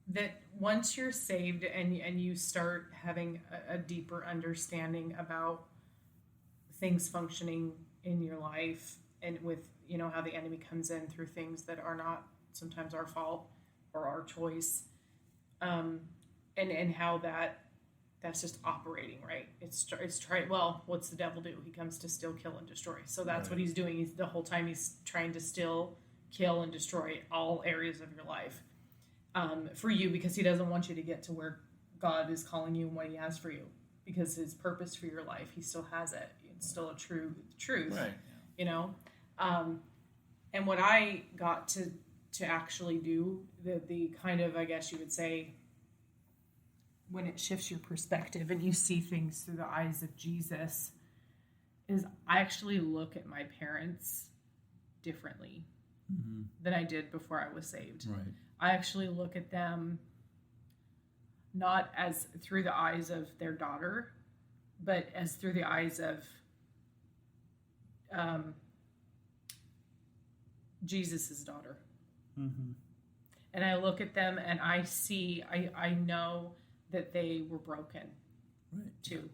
that once you're saved and you start having a deeper understanding about things functioning in your life, and with how the enemy comes in through things that are not sometimes our fault or our choice, and how that's just operating, right? It's trying. Well, what's the devil do? He comes to steal, kill, and destroy. So that's what he's doing. The whole time he's trying to steal, kill, and destroy all areas of your life for you, because he doesn't want you to get to where God is calling you and what he has for you, because his purpose for your life, he still has it. It's still a truth, right? And what I got to actually do, the kind of, I guess you would say, when it shifts your perspective and you see things through the eyes of Jesus, is I actually look at my parents differently than I did before I was saved. Right. I actually look at them not as through the eyes of their daughter, but as through the eyes of Jesus's daughter. And I look at them and I see, I know that they were broken, too.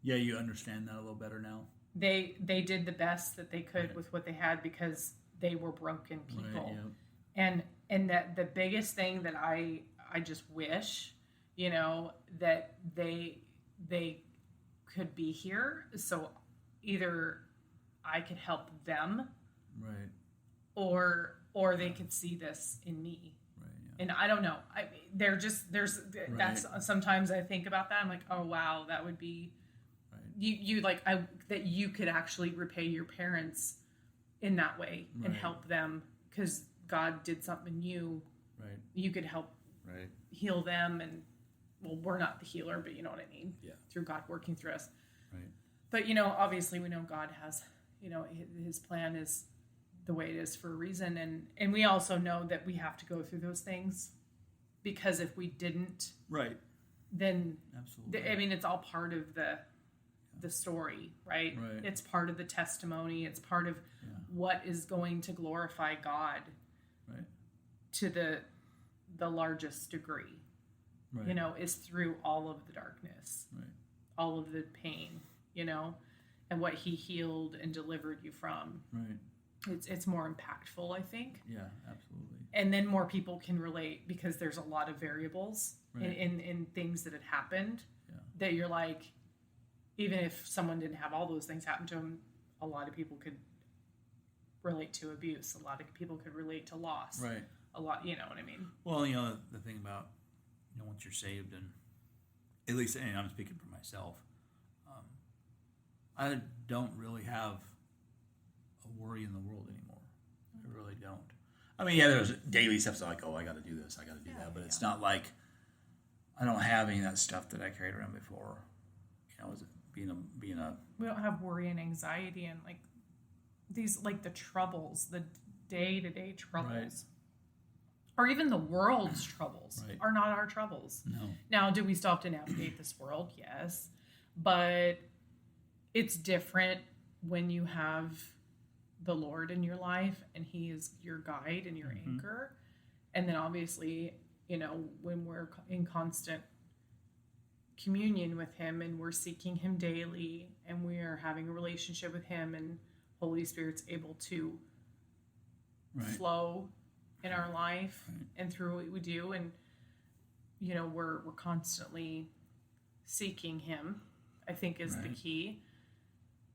Yeah, you understand that a little better now. They did the best that they could with what they had, because they were broken people. And that the biggest thing that I just wish, that they could be here, so either I could help them, or they could see this in me. And I don't know. That's sometimes I think about that. I'm like, oh wow, that would be that you could actually repay your parents in that way and help them, because God did something in you. You could help heal them, and we're not the healer, but you know what I mean. Yeah. Through God working through us. But obviously we know God has, his plan is the way it is for a reason, and we also know that we have to go through those things, because if we didn't, then absolutely, I mean, it's all part of the story, right? It's part of the testimony. It's part of what is going to glorify God, to the largest degree. Is through all of the darkness, all of the pain, and what he healed and delivered you from. It's more impactful, I think. Yeah, absolutely. And then more people can relate, because there's a lot of variables in things that had happened that you're like, even if someone didn't have all those things happen to them, a lot of people could relate to abuse. A lot of people could relate to loss. A lot, you know what I mean? Well, the thing about, once you're saved, and at least, and I'm speaking for myself, I don't really have a worry in the world anymore. I really don't. I mean, yeah, there's daily stuff. So like, oh, I got to do this, I got to do that, but it's not like I don't have any of that stuff that I carried around before. You know, being a. We don't have worry and anxiety and like these like the troubles, the day-to-day troubles, or even the world's troubles are not our troubles. No. Now, do we still have to navigate this world? Yes, but it's different when you have the Lord in your life and He is your guide and your anchor. And then obviously, you know, when we're in constant communion with Him and we're seeking Him daily and we are having a relationship with Him and Holy Spirit's able to flow in our life and through what we do. And, you know, we're constantly seeking Him, I think is the key.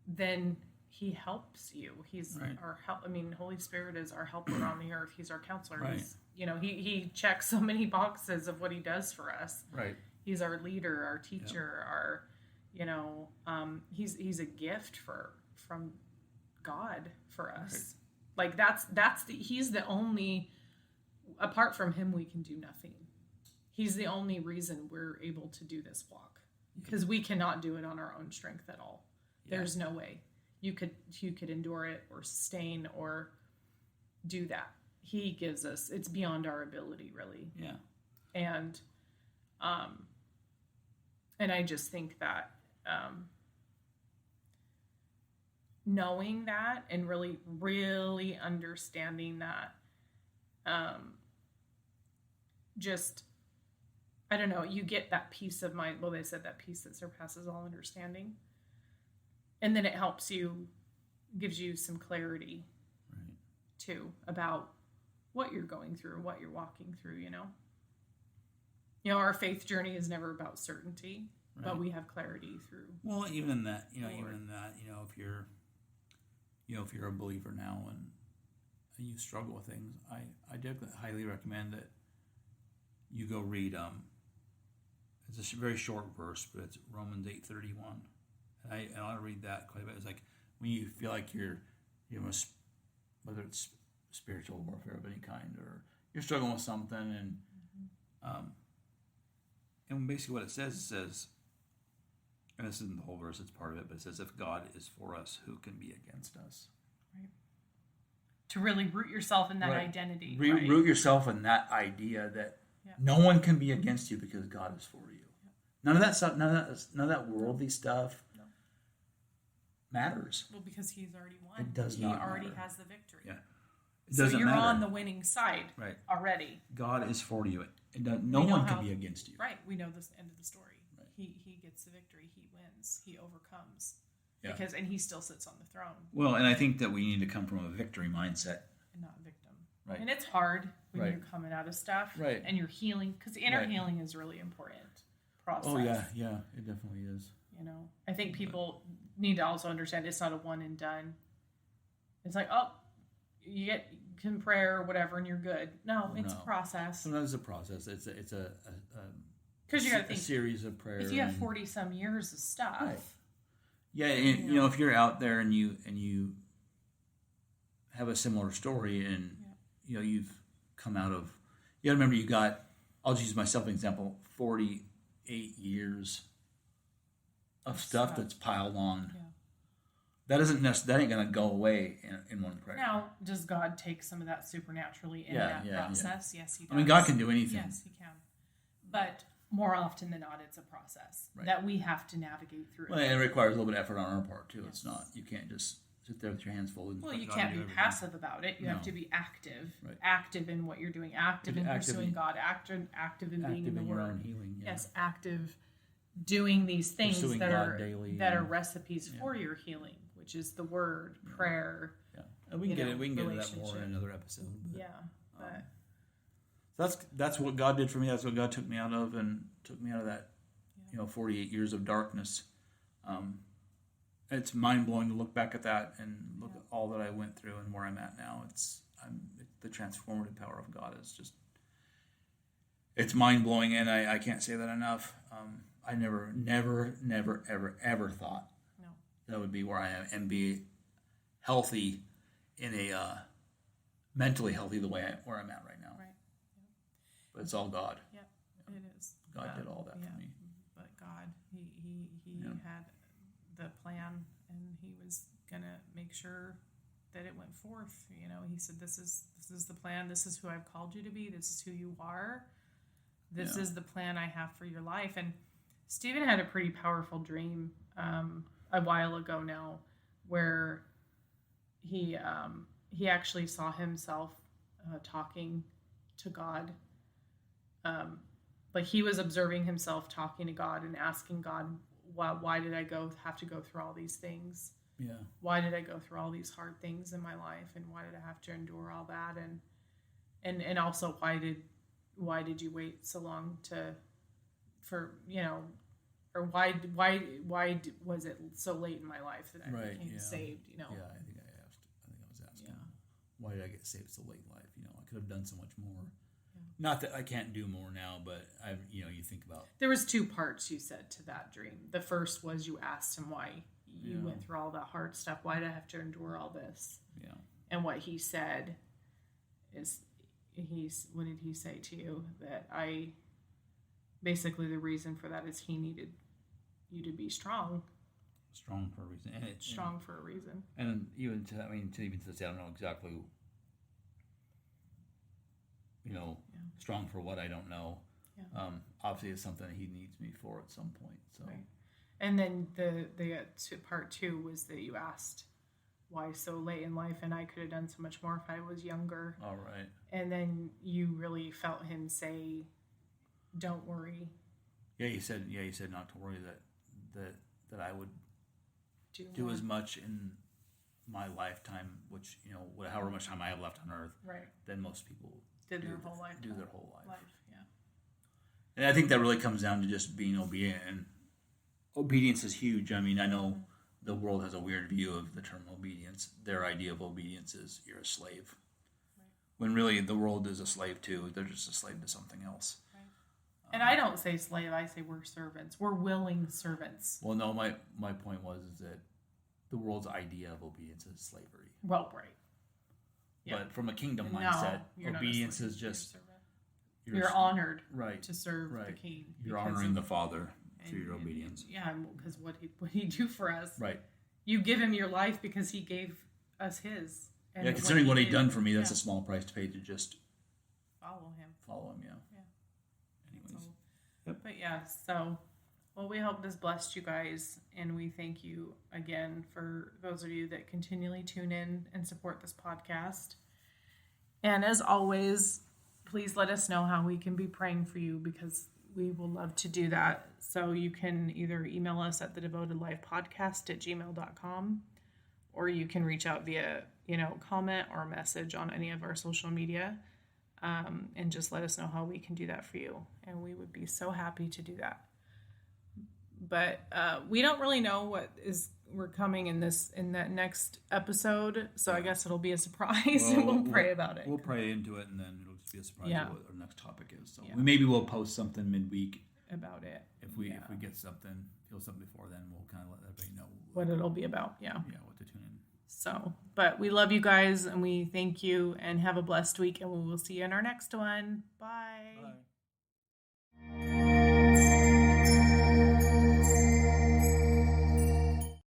Then He helps you. He's our help. I mean, Holy Spirit is our helper on the earth. He's our counselor. He's, you know, he checks so many boxes of what He does for us. Right. He's our leader, our teacher, our, you know, he's a gift from God for us. Like he's the only, apart from Him, we can do nothing. He's the only reason we're able to do this walk, because we cannot do it on our own strength at all. There's no way you could endure it or sustain or do that. He gives us, it's beyond our ability, really. Yeah. And I just think that knowing that and really, really understanding that, just, I don't know, you get that peace of mind. Well, they said that peace that surpasses all understanding. And then it helps you, gives you some clarity, too, about what you're going through, what you're walking through, you know? You know, our faith journey is never about certainty, but we have clarity through. Well, even in that, you know, if you're a believer now and you struggle with things, I definitely highly recommend that you go read, it's a very short verse, but it's Romans 8:31. And I'll read that quite a bit. It's like when you feel like you're, you know, whether it's spiritual warfare of any kind or you're struggling with something, and basically what it says, and this isn't the whole verse, it's part of it, but it says, if God is for us, who can be against us? Right. To really root yourself in that identity. Root yourself in that idea that no one can be against you because God is for you. None of that stuff, none of that worldly stuff matters. Well, because He's already won. It does not. He already matter. has the victory. Yeah. So you're on the winning side already. God is for you. No one can be against you. Right. We know this end of the story. Right. He gets the victory. He wins. He overcomes. Yeah. And He still sits on the throne. Well, and I think that we need to come from a victory mindset. And not a victim. Right. And it's hard when you're coming out of stuff. Right. And you're healing. Because the inner healing is really important process. Oh, yeah. Yeah, it definitely is. You know, I think people need to also understand it's not a one and done. It's like, oh, you get can prayer or whatever and you're good. No, it's a process. Sometimes it's a process. It's a because you got to think a series of prayers. If you have 40 some years of stuff, yeah, and you know if you're out there and you have a similar story and you know you've come out of, you got to remember you got. I'll just use myself as an example. 48 years of stuff that's piled on. Yeah. That ain't gonna go away in one prayer. Now, does God take some of that supernaturally in that process? Yeah. Yes, He does. I mean, God can do anything. Yes, He can. But more often than not, it's a process that we have to navigate through. Well, and it requires a little bit of effort on our part too. Yes. It's not, you can't just sit there with your hands folded. Well, you can't be passive about it. You have to be active, active in what you're doing, active in pursuing God, active in being in the your Word. Own healing. Yeah. Yes, active doing these things Pursuing that God are daily that are recipes for your healing, which is the Word, prayer. Yeah, and we can get it. We can get into that more in another episode. But, so that's what God did for me. That's what God took me out of, and took me out of that, 48 years of darkness. It's mind blowing to look back at that and look at all that I went through and where I'm at now. The transformative power of God is just, it's mind blowing, and I can't say that enough. I never, ever thought that would be where I am and be healthy in a mentally healthy the way where I'm at right now. Right. But it's all God. Yep. It is. God did all that for me. But God, he Yeah. had the plan, and he was gonna make sure that it went forth. You know, he said, "This is the plan. This is who I've called you to be. This is who you are. This is the plan I have for your life." And Stephen had a pretty powerful dream a while ago now, where he actually saw himself talking to God. Like he was observing himself talking to God and asking God, why did I have to go through all these things? Yeah. Why did I go through all these hard things in my life, and why did I have to endure all that? And also why did you wait so long or why was it so late in my life that I became saved? You know. Yeah, I think I was asking. Why did I get saved so late in life? You know, I could have done so much more. Yeah. Not that I can't do more now, but you think about. There was 2 parts you said to that dream. The first was you asked him why you went through all that hard stuff. Why did I have to endure all this? Yeah. And what he said is, what did he say to you? That basically the reason for that is he needed you to be strong. Strong for a reason. And it's strong for a reason. And even to this day, I don't know exactly, strong for what I don't know. Yeah. Obviously it's something he needs me for at some point. So. Right. And then the part 2 was that you asked why so late in life, and I could have done so much more if I was younger. All right. And then you really felt him say, "Don't worry." Yeah, he said not to worry, that I would do as much in my lifetime, which however much time I have left on earth, right, than most people do their whole life. Yeah. And I think that really comes down to just being obedient, and obedience is huge. I mean, I know the world has a weird view of the term obedience. Their idea of obedience is you're a slave. Right. When really the world is a slave too. They're just a slave to something else. Right. And I don't say slave, I say we're servants. We're willing servants. Well, no, my point is that the world's idea of obedience is slavery. Well, right. Yeah. But from a kingdom mindset, obedience is just... You're honored right, to serve the king. You're honoring the Father through your obedience. Yeah, because what he do for us. Right. You give him your life because he gave us his. And considering what he done for me, that's a small price to pay to just... Follow him, yeah. Anyways. But well, we hope this blessed you guys, and we thank you again for those of you that continually tune in and support this podcast. And as always, please let us know how we can be praying for you, because we will love to do that. So you can either email us at thedevotedlifepodcast@gmail.com, or you can reach out via, comment or message on any of our social media, and just let us know how we can do that for you. And we would be so happy to do that. But we don't really know we're coming in that next episode, so I guess it'll be a surprise. We'll pray about it. We'll pray into it, and then it'll just be a surprise what our next topic is. So we'll post something midweek about it. If we get something before then, we'll kind of let everybody know what it'll be about. Yeah, what to tune in. So, but we love you guys, and we thank you, and have a blessed week, and we will see you in our next one. Bye.